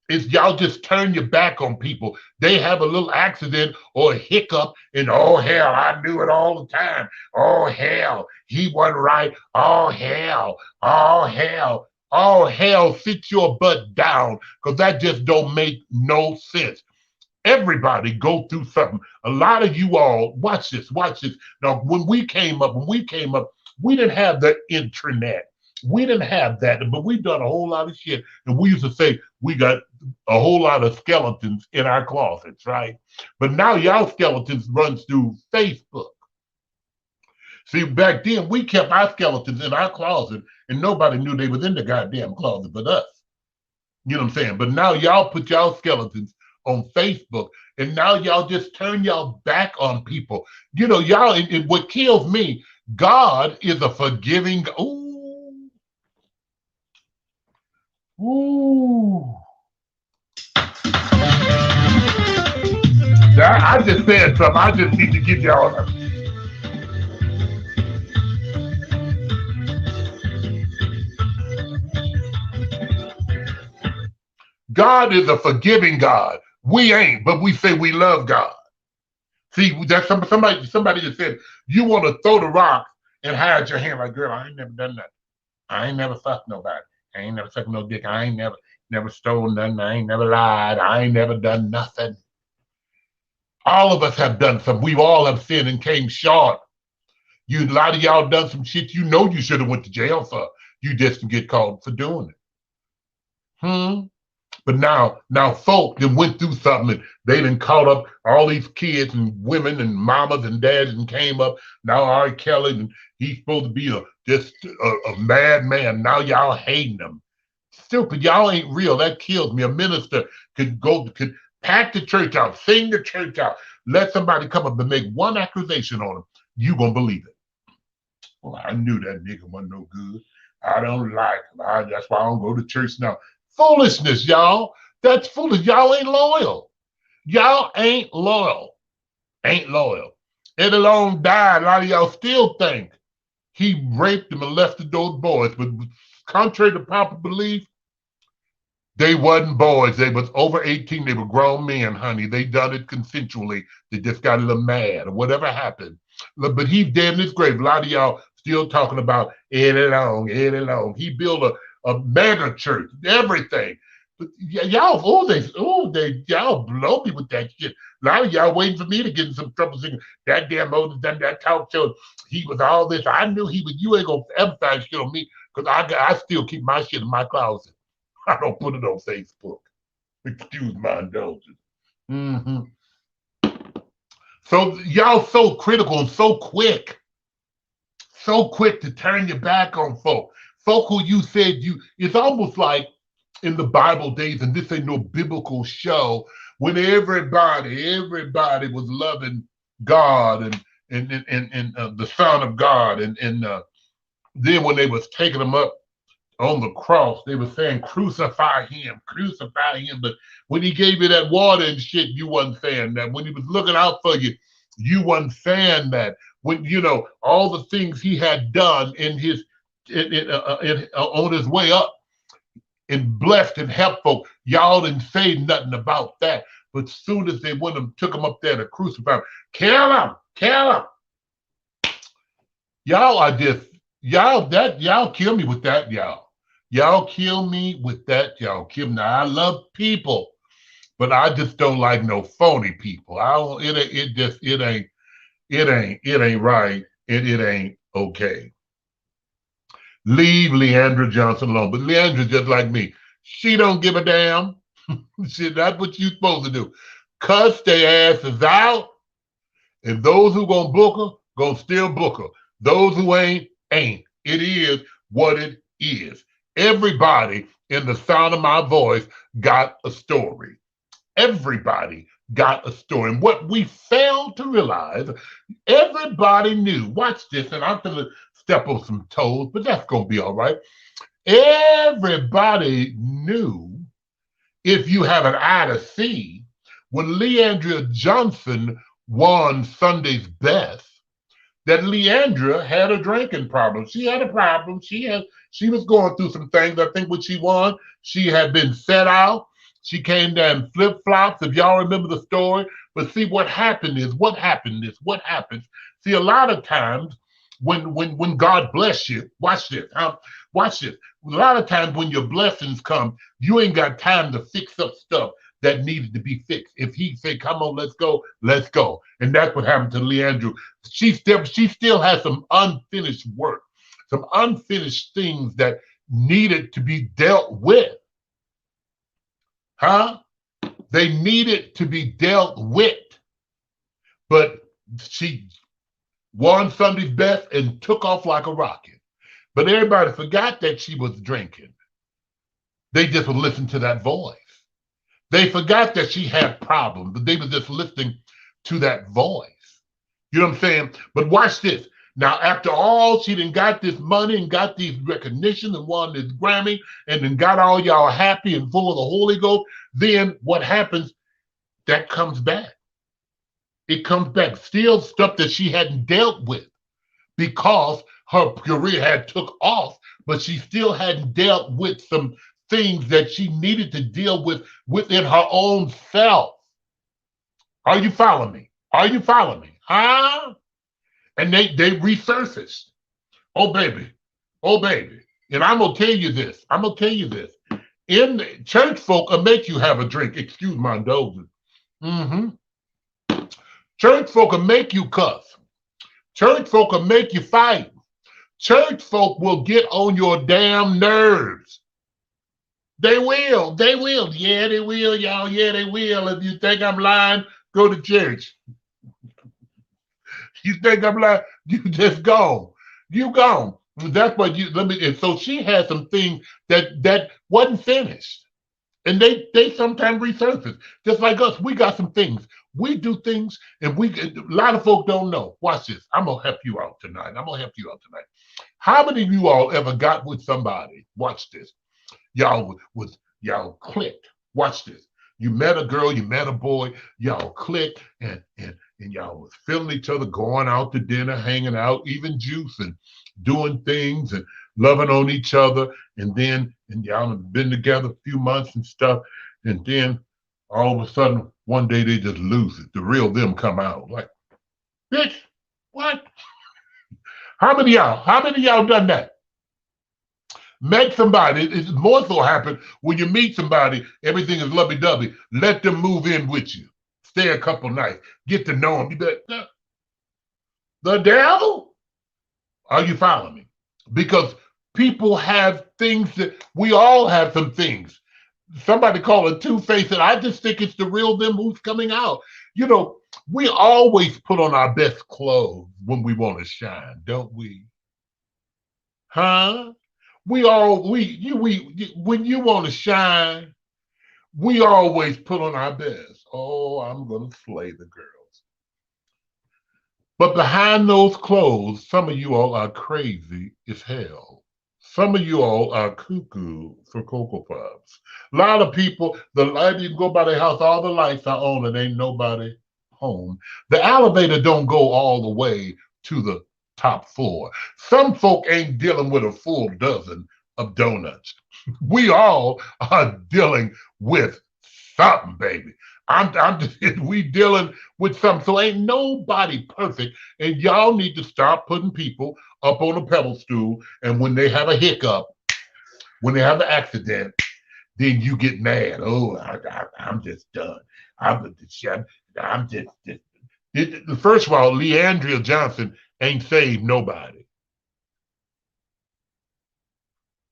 Speaker 1: is y'all just turn your back on people. They have a little accident or a hiccup, and oh hell, I knew it all the time. Oh hell, he wasn't right. Oh hell, oh hell, oh hell, sit your butt down, because that just don't make no sense. Everybody go through something. A lot of you all, watch this, watch this. Now, when we came up, we didn't have the internet. We didn't have that, but we done a whole lot of shit. And we used to say we got a whole lot of skeletons in our closets, right? But now y'all skeletons runs through Facebook. See, back then we kept our skeletons in our closet, and nobody knew they was in the goddamn closet but us. You know what I'm saying? But now y'all put y'all skeletons on Facebook, and now y'all just turn y'all back on people. You know, y'all, and what kills me, God is a forgiving, ooh. I just said something. I just need to give y'all God is a forgiving God. We ain't, but we say we love God. See, that's somebody just said, you want to throw the rock and hide your hand. Like, girl, I ain't never done that. I ain't never fucked nobody. I ain't never sucked no dick. I ain't never stole nothing. I ain't never lied. I ain't never done nothing. All of us have done some. We all have sinned and came short. A lot of y'all done some shit you know you should have went to jail for. You just didn't get caught for doing it. But now folk that went through something, and they done caught up all these kids and women and mamas and dads and came up. Now R. Kelly, and he's supposed to be just a madman. Now y'all hating him. Stupid, y'all ain't real. That kills me. A minister could pack the church out, sing the church out, let somebody come up and make one accusation on him. You gonna believe it. Well, I knew that nigga wasn't no good. I don't like him. That's why I don't go to church now. Foolishness, y'all. That's foolish. Y'all ain't loyal. Y'all ain't loyal. Ain't loyal. Eddie Long died. A lot of y'all still think he raped and molested those boys. But contrary to popular belief, they wasn't boys. They was over 18. They were grown men, honey. They done it consensually. They just got a little mad or whatever happened. But he's dead in his grave. A lot of y'all still talking about Eddie Long, Eddie Long. He built a mega church, everything. But y'all, y'all blow me with that shit. A lot of y'all waiting for me to get in some trouble singing that damn Otis done that talk show. He was all this. I knew he was. You ain't gonna ever find shit on me because I still keep my shit in my closet. I don't put it on Facebook. Excuse my indulgence. So y'all so critical and so quick to turn your back on folk. Folk who you said it's almost like in the Bible days, and this ain't no biblical show, when everybody was loving God and the Son of God, and then when they was taking him up on the cross, they were saying, crucify him. But when he gave you that water and shit, you wasn't saying that. When he was looking out for you, you wasn't saying that. When, all the things he had done in his on his way up and blessed and helped folk, y'all didn't say nothing about that. But soon as they went and took him up there to crucify him, kill him. Y'all are just, y'all kill me with that, y'all. Y'all kill me with that, y'all kill me. Now, I love people, but I just don't like no phony people. It ain't right, and it ain't okay. Leave Leandra Johnson alone. But Leandra, just like me, she don't give a damn. That's what you supposed to do. Cuss their asses out, and those who gonna book her, gonna still book her. Those who ain't. It is what it is. Everybody in the sound of my voice got a story. Everybody got a story. And what we failed to realize, everybody knew. Watch this, and I'm gonna step on some toes, but that's gonna be all right. Everybody knew, if you have an eye to see, when Leandra Johnson won Sunday's Best, that Leandra had a drinking problem. She had a problem. She was going through some things. I think when she won, she had been set out. She came down flip-flops, if y'all remember the story. But see, what happened is, what happens. See, a lot of times when God bless you, watch this, watch this. A lot of times when your blessings come, you ain't got time to fix up stuff that needed to be fixed. If he say, come on, let's go, let's go. And that's what happened to Leandra. She still has some unfinished work, some unfinished things that needed to be dealt with. Huh? They needed to be dealt with. But she won Sunday's best and took off like a rocket. But everybody forgot that she was drinking. They just would listen to that voice. They forgot that she had problems, but they were just listening to that voice. You know what I'm saying? But watch this. Now, after all, she done got this money and got these recognition and won this Grammy and then got all y'all happy and full of the Holy Ghost. Then what happens? That comes back. It comes back. Still stuff that she hadn't dealt with because her career had took off, but she still hadn't dealt with some things that she needed to deal with within her own self. Are you following me? Are you following me? Huh? And they resurfaced. Oh baby. Oh baby. And I'm gonna tell you this. In church folk will make you have a drink. Excuse my indulgence. Church folk will make you cuss. Church folk will make you fight. Church folk will get on your damn nerves. They will. They will. Yeah, they will, y'all. Yeah, they will. If you think I'm lying, go to church. You think I'm lying? You just go. You gone. That's what you let me. And so she had some things that wasn't finished, and they sometimes resurface. Just like us, we got some things. We do things, and a lot of folk don't know. Watch this. I'm gonna help you out tonight. How many of you all ever got with somebody? Watch this. Y'all clicked. Watch this. You met a girl, you met a boy, y'all clicked, and y'all was feeling each other, going out to dinner, hanging out, even juicing, doing things and loving on each other, and y'all have been together a few months and stuff, and then all of a sudden one day they just lose it. The real them come out. Like, bitch, what? How many of y'all done that? Met somebody, it's more so happen when you meet somebody, everything is lovey-dovey. Let them move in with you. Stay a couple nights. Get to know them. You be like, the devil? Are you following me? Because people have things that we all have some things. Somebody call it two-faced, and I just think it's the real them who's coming out. You know, we always put on our best clothes when we want to shine, don't we? Huh? When you want to shine, we always put on our best. Oh, I'm gonna slay the girls. But behind those clothes, some of you all are crazy as hell. Some of you all are cuckoo for Cocoa Puffs. A lot of people, the light, you go by their house, all the lights are on and ain't nobody home. The elevator don't go all the way to the top floor. Some folk ain't dealing with a full dozen of donuts. We all are dealing with something, baby. We dealing with something. So ain't nobody perfect. And y'all need to start putting people up on a pedal stool. And when they have a hiccup, when they have an accident, then you get mad. Oh, I'm just done. First of all, Leandria Johnson ain't saved nobody.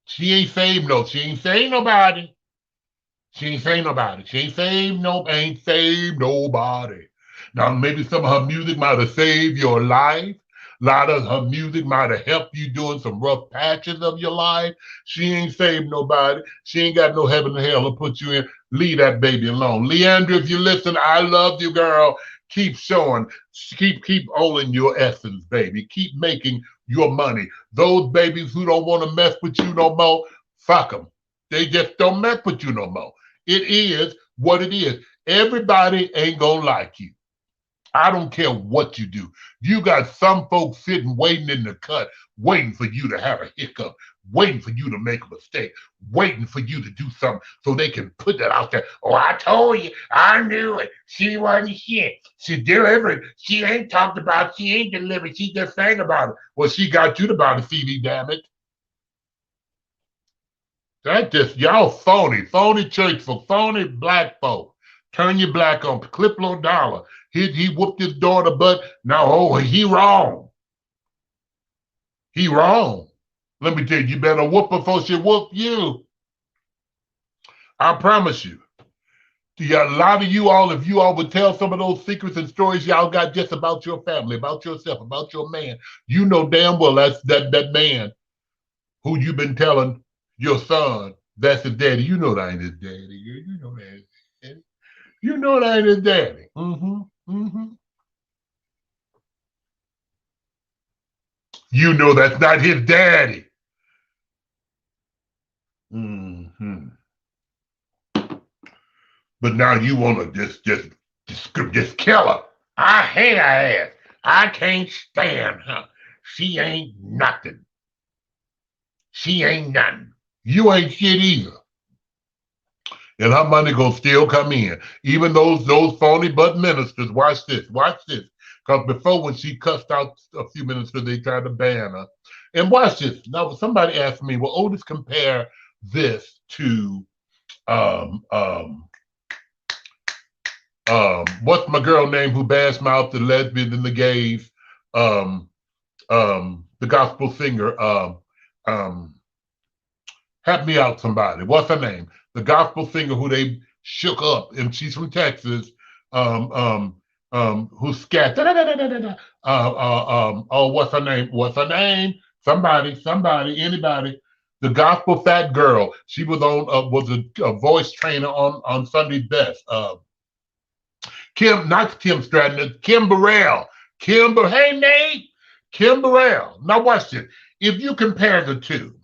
Speaker 1: She ain't saved nobody. She ain't saved nobody. Ain't saved nobody. Now, maybe some of her music might have saved your life. A lot of her music might have helped you during some rough patches of your life. She ain't saved nobody. She ain't got no heaven and hell to put you in. Leave that baby alone. Leandra, if you listen, I love you, girl. Keep showing, keep owning your essence, baby. Keep making your money. Those babies who don't want to mess with you no more, fuck them. They just don't mess with you no more. It is what it is. Everybody ain't gonna like you. I don't care what you do. You got some folks sitting waiting in the cut, waiting for you to have a hiccup, waiting for you to make a mistake, waiting for you to do something so they can put that out there. Oh, I told you, I knew it. She wasn't shit. She delivered. She ain't talked about, she ain't delivered. She just sang about it. Well, she got you to buy the CD, damn it. That just, y'all phony church folk, phony black folk. Turn your black on, clip low dollar. He whooped his daughter butt. Now, oh, he wrong. He wrong. Let me tell you, you better whoop her before she whoop you. I promise you. Yeah, a lot of you all, if you all would tell some of those secrets and stories y'all got just about your family, about yourself, about your man, you know damn well that's that man who you've been telling your son, that's his daddy. You know that ain't his daddy. You know that ain't his daddy. You know that ain't his daddy. You know that's not his daddy. But now you want to just kill her. I hate her ass. I can't stand her. She ain't nothing. She ain't nothing. You ain't shit either. And her money gonna still come in. Even those phony butt ministers, watch this. Because before, when she cussed out a few ministers, they tried to ban her. And watch this. Now, somebody asked me, well, Otis, compare this to what's my girl name who bass-mouthed the lesbians and the gays? The gospel singer. Help me out, somebody. What's her name? The gospel singer who they shook up, and she's from Texas. Who's scat? Oh, what's her name? What's her name? Somebody, anybody. The gospel fat girl. She was on was a voice trainer on Sunday's Best. Not Kim Stratton, Kim Burrell. Hey Nate, Kim Burrell. Now watch this. If you compare the two,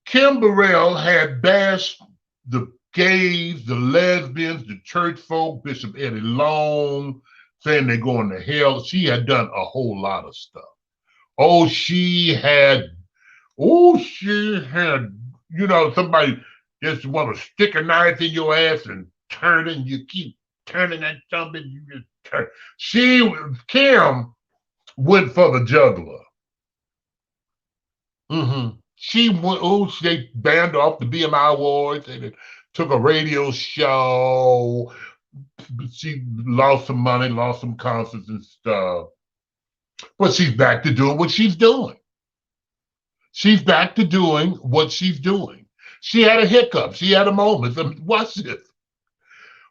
Speaker 1: Kim Burrell had bashed the gays, the lesbians, the church folk, Bishop Eddie Long, saying they're going to hell. She had done a whole lot of stuff. She had, somebody just want to stick a knife in your ass and turn it, and you keep turning that something, you just turn. Kim went for the juggler. She went, they banned her off the BMI Awards, and it took a radio show. She lost some money, lost some concerts and stuff. But she's back to doing what she's doing. She's back to doing what she's doing. She had a hiccup. She had a moment. Watch this.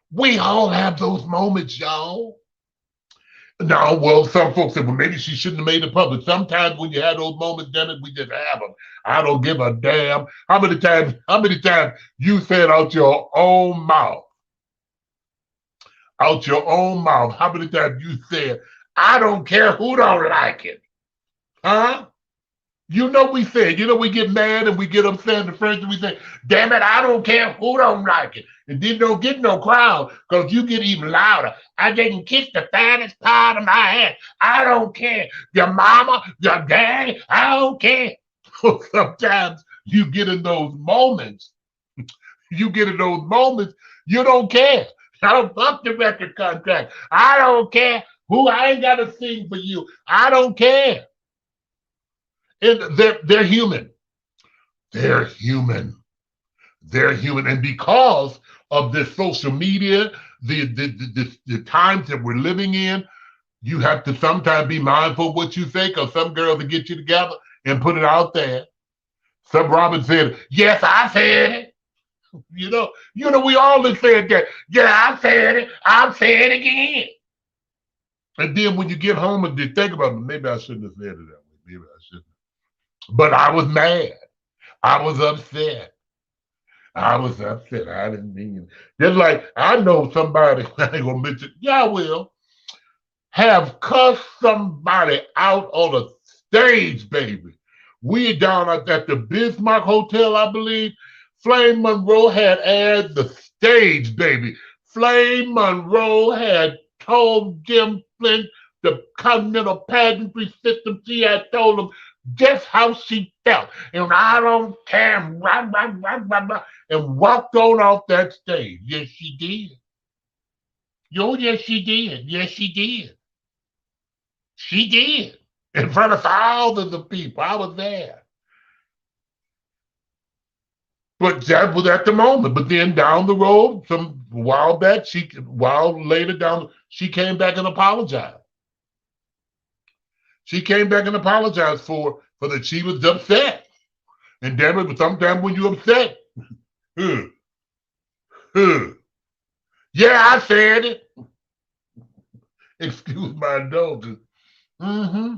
Speaker 1: We all have those moments, y'all. No, well, some folks said, well, maybe she shouldn't have made it public. Sometimes when you have those moments, then we just have them. I don't give a damn. How many times you said out your own mouth? Out your own mouth. How many times you said, I don't care who don't like it? Huh? You know we say, we get mad and we get upset and the first thing we say, damn it, I don't care who don't like it. And then don't get no crowd because you get even louder. I didn't kiss the fattest part of my head. I don't care. Your mama, your daddy, I don't care. Sometimes you get in those moments. You don't care. I don't fuck the record contract. I don't care who, I ain't got to sing for you. I don't care. And they're human. They're human. And because of this social media, the times that we're living in, you have to sometimes be mindful of what you say, because some girls will get you together and put it out there. Some Robin said, yes, I said it. We always said that. Yeah, I said it. I'll say it again. And then when you get home and you think about it, maybe I shouldn't have said it that way. Maybe I shouldn't. But I was mad. I was upset. I didn't mean it. Just like I know somebody, I ain't gonna mention, yeah, I will, have cussed somebody out on a stage, baby. We down at the Bismarck Hotel, I believe. Flame Monroe had aired the stage, baby. Flame Monroe had told Jim Flint, the Continental Pageantry System, she had told him just how she felt, and I don't care, and walked on off that stage. Yes, she did. Yo, yes, she did. Yes, she did. She did. In front of thousands of people. I was there. But that was at the moment. But then down the road, some while later down, she came back and apologized. She came back and apologized for that she was upset. And damn it, sometimes when you're upset, huh, huh, yeah, I said it. Excuse my indulgence. Mm-hmm.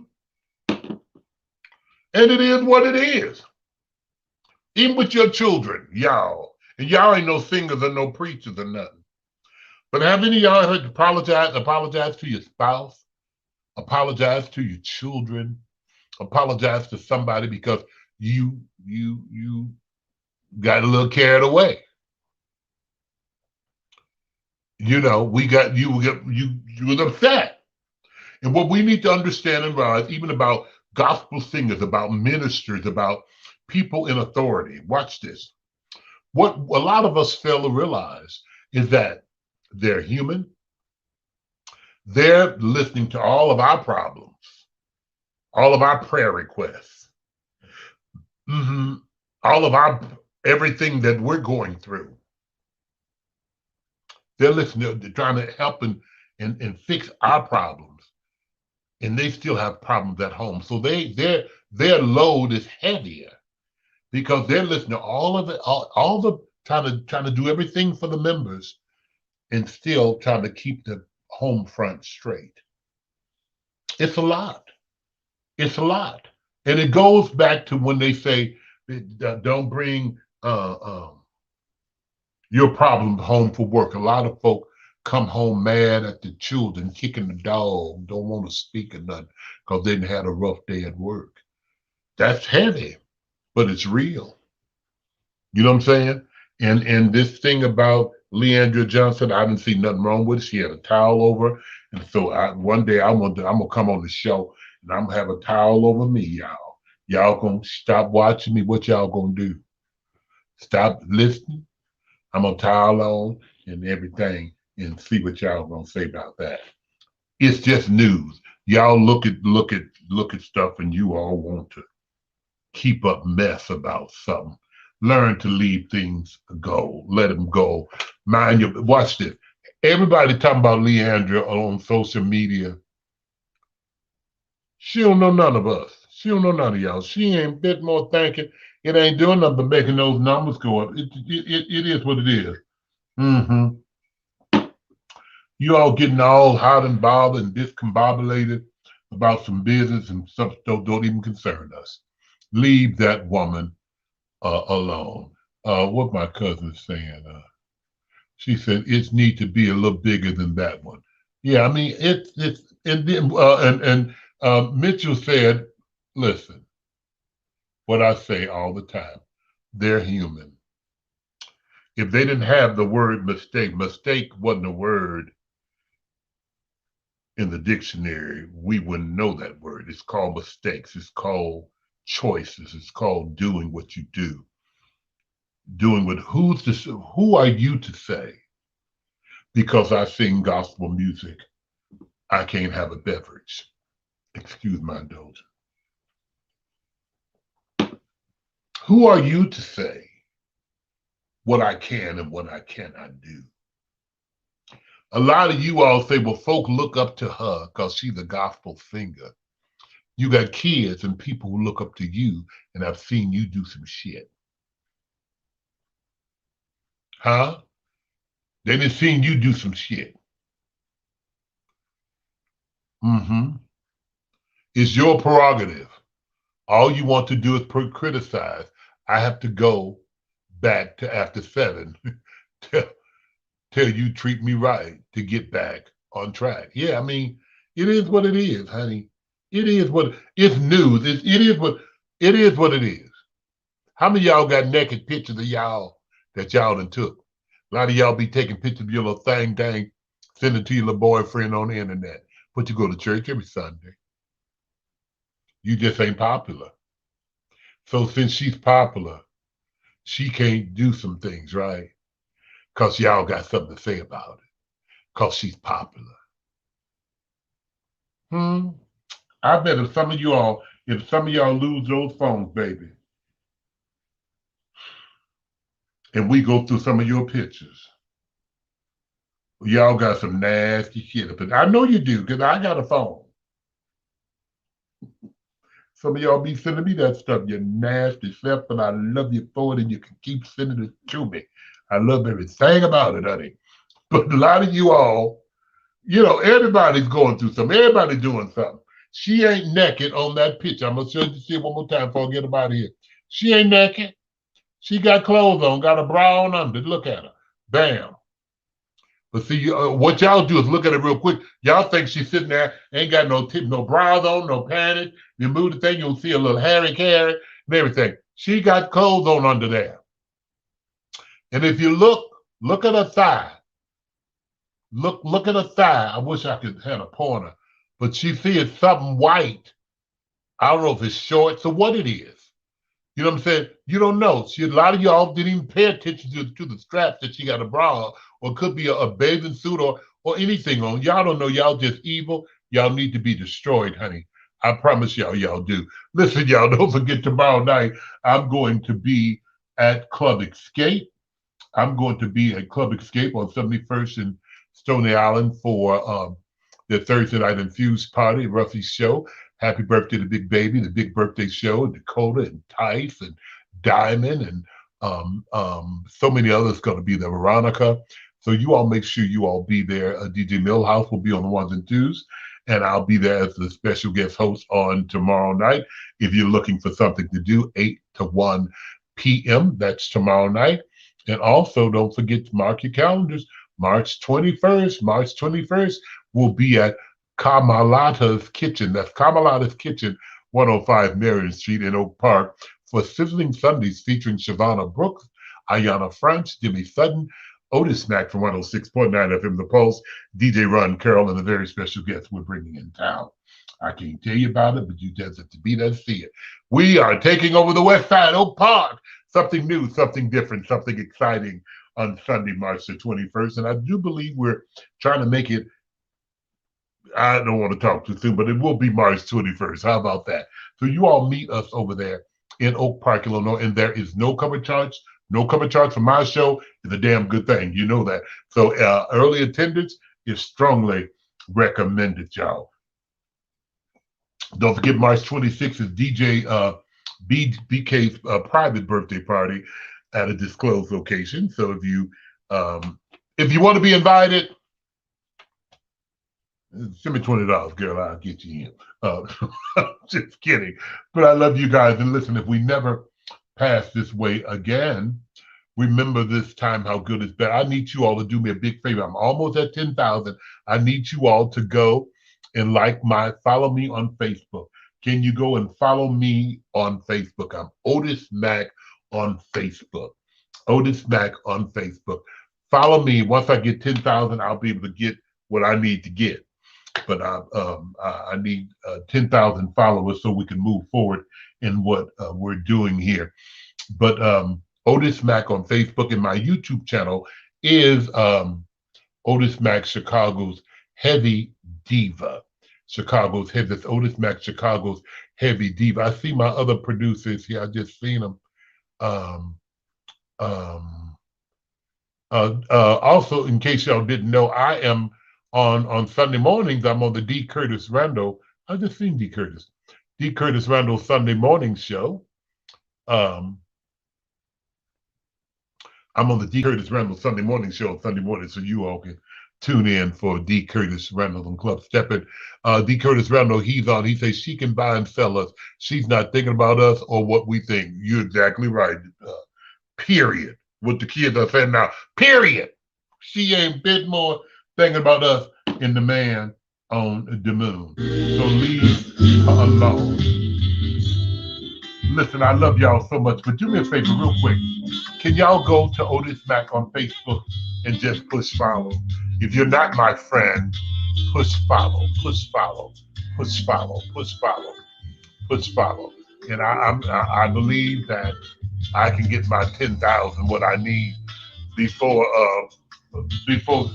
Speaker 1: And it is what it is. Even with your children, y'all. And y'all ain't no singers or no preachers or nothing. But have any of y'all heard apologize to your spouse, apologize to your children, apologize to somebody because you got a little carried away. You know, you was upset. And what we need to understand and realize, even about gospel singers, about ministers, about people in authority. Watch this. What a lot of us fail to realize is that they're human. They're listening to all of our problems, all of our prayer requests, all of our everything that we're going through. They're listening, they're trying to help and fix our problems. And they still have problems at home. So their load is heavier because they're listening to all of it, all the trying to do everything for the members and still trying to keep the home front straight. It's a lot. It's a lot. And it goes back to when they say, don't bring your problems home for work. A lot of folk come home mad at the children, kicking the dog, don't want to speak or nothing because they had a rough day at work. That's heavy, but it's real. You know what I'm saying? And this thing about Leandra Johnson, I didn't see nothing wrong with it. She had a towel over. And so one day I'm gonna come on the show and I'm gonna have a towel over me, y'all. Y'all gonna stop watching me. What y'all gonna do? Stop listening. I'm gonna towel on and everything and see what y'all gonna say about that. It's just news. Y'all look at stuff and you all want to keep up mess about something. Learn to leave things go. Let them go. Mind your watch this. Everybody talking about Leandra on social media. She don't know none of us. She don't know none of y'all. She ain't bit more thinking. It ain't doing nothing but making those numbers go up. It is what it is. You all getting all hot and bothered and discombobulated about some business and stuff that don't even concern us. Leave that woman alone. What my cousin is saying, she said it needs to be a little bigger than that one. Yeah, I mean and Mitchell said, listen, what I say all the time, they're human. If they didn't have the word mistake wasn't a word in the dictionary, we wouldn't know that word. It's called mistakes. It's called choices. It's called doing what you do. Doing what who are you to say? Because I sing gospel music, I can't have a beverage. Excuse my indulgence. Who are you to say what I can and what I cannot do? A lot of you all say, well, folk look up to her because she's a gospel singer. You got kids and people who look up to you and I've seen you do some shit. Huh? They done seen you do some shit. It's your prerogative. All you want to do is criticize. I have to go back to after 7 till you treat me right to get back on track. Yeah, I mean, it is what it is, honey. It is what it's news. It is what it is. How many of y'all got naked pictures of y'all that y'all done took? A lot of y'all be taking pictures of your little thing, sending to your little boyfriend on the internet. But you go to church every Sunday. You just ain't popular. So since she's popular, she can't do some things, right? Because y'all got something to say about it. Because she's popular. I bet if some of y'all lose those phones, baby, and we go through some of your pictures, y'all got some nasty shit. But I know you do, because I got a phone. Some of y'all be sending me that stuff, you nasty self, and I love you for it, and you can keep sending it to me. I love everything about it, honey. But a lot of you all, everybody's going through something. Everybody's doing something. She ain't naked on that picture. I'm going to show you see it one more time before I get them out of here. She ain't naked. She got clothes on, got a bra on under. Look at her. Bam. But see, what y'all do is look at it real quick. Y'all think she's sitting there, ain't got no bras on, no panties. You move the thing, you'll see a little hairy carry and everything. She got clothes on under there. And if you look at her thigh. Look at her thigh. I wish I could have a pointer. But she see it's something white. I don't know if it's shorts or what it is. You know what I'm saying? You don't know. A lot of y'all didn't even pay attention to the straps that she got a bra on, or it could be a bathing suit or anything on. Y'all don't know. Y'all just evil. Y'all need to be destroyed, honey. I promise y'all do. Listen, y'all, don't forget tomorrow night, I'm going to be at Club Escape. I'm going to be at Club Escape on 71st and Stony Island for the Thursday Night Infused Party, Ruffy's show. Happy birthday to Big Baby, the big birthday show, Dakota and Tice and Diamond and so many others going to be there, Veronica. So you all make sure you all be there. DJ Millhouse will be on the ones and twos, and I'll be there as the special guest host on tomorrow night. If you're looking for something to do, 8 to 1 p.m., that's tomorrow night. And also, don't forget to mark your calendars. March 21st, we'll be at Kamalata's Kitchen. That's Kamalata's Kitchen, 105 Marion Street in Oak Park, for Sizzling Sundays featuring Shavonna Brooks, Ayanna French, Jimmy Sutton, Otis Mack from 106.9 FM The Pulse, DJ Ron Carroll, and a very special guest we're bringing in town. I can't tell you about it, but you just have to be there to see it. We are taking over the West Side, Oak Park. Something new, something different, something exciting on Sunday, March the 21st. And I do believe we're trying to make it, I don't want to talk too soon, but it will be March 21st. How about that? So you all meet us over there in Oak Park, Illinois, and there is no cover charge. No cover charge for my show is a damn good thing. You know that. So early attendance is strongly recommended, y'all. Don't forget March 26th is DJ BK's private birthday party at a disclosed location. So if you want to be invited, send me $20, girl. I'll get you in. Just kidding. But I love you guys. And listen, if we never pass this way again, remember this time how good it's been. I need you all to do me a big favor. I'm almost at 10,000. I need you all to go and follow me on Facebook. Can you go and follow me on Facebook? I'm Otis Mack on Facebook. Otis Mack on Facebook. Follow me. Once I get 10,000, I'll be able to get what I need to get. But I need 10,000 followers so we can move forward in what we're doing here. But Otis Mack on Facebook, and my YouTube channel is Otis Mack Chicago's Heavy Diva. That's Otis Mack Chicago's Heavy Diva. I see my other producers here. I just seen them. Also, in case y'all didn't know, I am on Sunday mornings. I'm on the D. Curtis Randall. I just seen D. Curtis. D. Curtis Randall Sunday morning show. I'm on the D. Curtis Randall Sunday morning show on Sunday morning, so you all can tune in for D. Curtis Randall and Club Steppin'. D. Curtis Randall, he's on. He says she can buy and sell us. She's not thinking about us or what we think. You're exactly right. Period. What the kids are saying now. Period. She ain't bit more thinking about us than the man on the moon. So leave her alone. Listen, I love y'all so much, but do me a favor real quick. Can y'all go to Otis Mack on Facebook and just push follow? If you're not my friend, push follow, push follow, push follow, push follow, push follow. And I believe that I can get my 10,000 what I need before before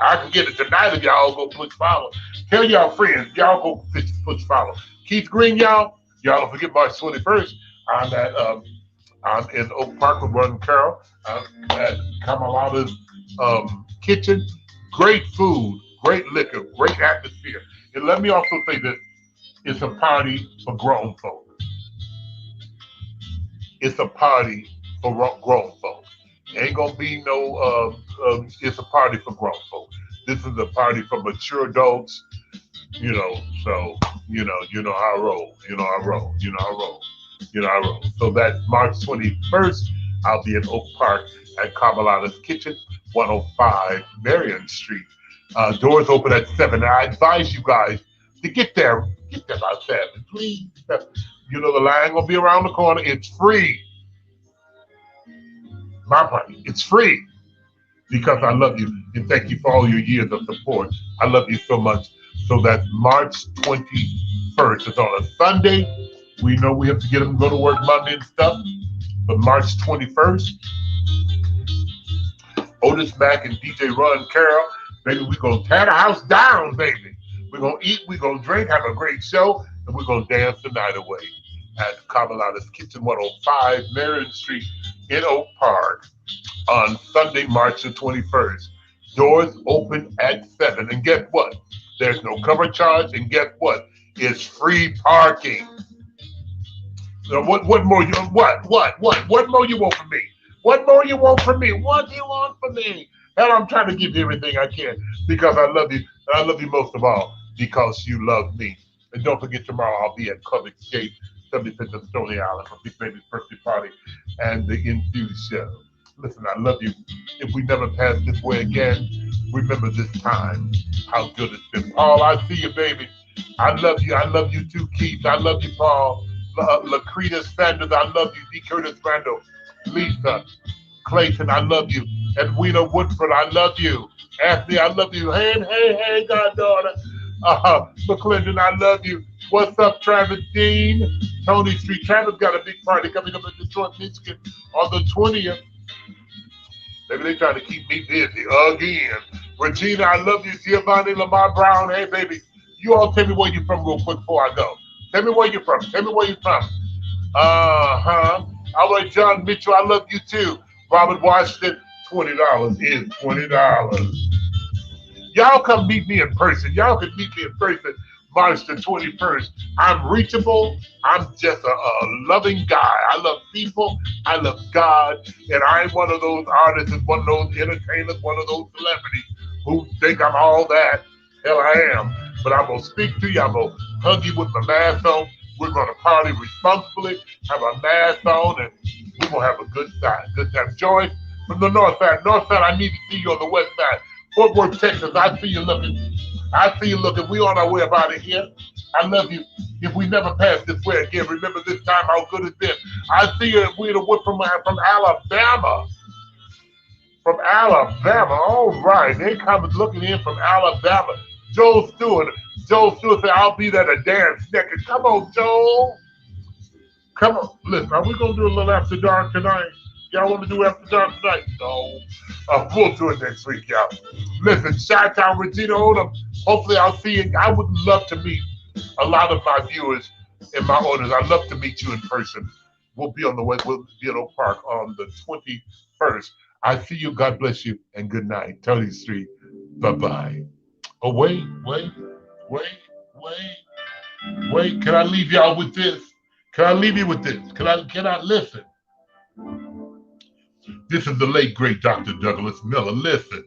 Speaker 1: I can get it tonight if y'all go push follow. Tell y'all friends, y'all go push follow. Keith Green, y'all don't forget March 21st. I'm at I'm in Oak Park with Run Carol at Kamalada's kitchen. Great food, great liquor, great atmosphere. And let me also say this: it's a party for grown folk. It's a party for grown folk. Ain't gonna be no. It's a party for grown folk. This is a party for mature adults. So you know how I roll. You know how I roll. You know how I roll. You know how I roll. So that's March 21st. I'll be in Oak Park at Carmelita's Kitchen, 105 Marion Street. Doors open at 7. I advise you guys to get there. Get there by 7, please. You know the line gonna be around the corner. It's free. My party. It's free because I love you and thank you for all your years of support. I love you so much. So that's March 21st. It's on a Sunday. We know we have to get them to go to work Monday and stuff. But March 21st, Otis Mack and DJ Run Carol, baby, we're going to tear the house down, baby. We're going to eat, we're going to drink, have a great show, and we're going to dance the night away at Carmelita's Kitchen, 105 Marion Street in Oak Park on Sunday, March the 21st. Doors open at 7. And guess what? There's no cover charge, and guess what? It's free parking. So what more you what more you want from me? What more you want from me? What do you want from me? Hell, I'm trying to give you everything I can because I love you. And I love you most of all because you love me. And don't forget tomorrow I'll be at Club Escape, 75th and Stony Island for Big Baby's birthday party and the Infused show. Listen, I love you. If we never pass this way again, remember this time, how good it's been. Paul, I see you, baby. I love you. I love you too, Keith. I love you, Paul. Lacrita Sanders, I love you. D. Curtis Randall, Lisa, Clayton, I love you. Edwina Woodford, I love you. Anthony, I love you. Hey, goddaughter. McClendon, I love you. What's up, Travis Dean? Tony Street. Travis got a big party coming up in Detroit, Michigan on the 20th. Maybe they trying to keep me busy again. Regina, I love you. Giovanni, Lamar Brown, hey, baby. You all tell me where you're from real quick before I go. Tell me where you're from. Tell me where you're from. All right, John Mitchell, I love you too. Robert Washington, $20 is $20. Y'all come meet me in person. Y'all can meet me in person March the 21st. I'm reachable. I'm just a loving guy. I love people. I love God. And I ain't one of those artists and one of those entertainers, one of those celebrities who think I'm all that. Hell, I am. But I'm going to speak to you. I'm going to hug you with my mask on. We're going to party responsibly, have a mask on, and we're going to have a good time. Good time. Joy from the north side. North side, I need to see you on the west side. Fort Worth, Texas, I see you looking. I see you looking. We on our way about it here. I love you. If we never pass this way again, remember this time how good it's been. I see you. We're the one from Alabama. From Alabama. All right. They come looking in from Alabama. Joel Stewart. Joel Stewart said, I'll be there to dance naked. Come on, Joel. Come on. Listen, are we going to do a little after dark tonight? Y'all want to do after dark tonight? No. We'll do it next week, y'all. Listen, Chi-Town, Regina Odom. Hopefully I'll see you. I would love to meet a lot of my viewers and my owners. I'd love to meet you in person. We'll be on the way. We'll be at Oak Park on the 21st. I see you. God bless you. And good night. Tony Street. Bye-bye. Oh, wait. Can I leave y'all with this? Can I leave you with this? Can I listen? This is the late, great Dr. Douglas Miller. Listen.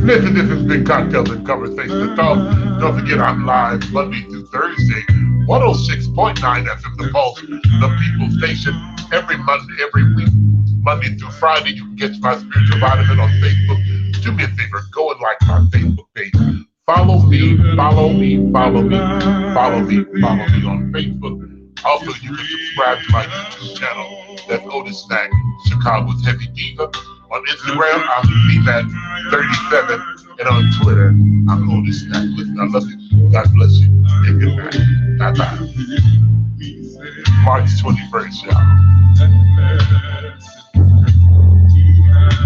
Speaker 1: Listen, this has been Cocktails and Conversation Talk. Don't forget, I'm live Monday through Thursday, 106.9 FM, The Pulse, the People Station, every Monday, every week. Monday through Friday, you can get my spiritual vitamin on Facebook. Do me a favor, go and like my Facebook page. Follow me on Facebook. Also, you can subscribe to my YouTube channel. That's Otis Mack, Chicago's Heavy Diva. On Instagram, I'm Leave at 37. And on Twitter, I'm Otis Mack. Listen, I love you. God bless you. And good night. Bye-bye. March 21st, y'all.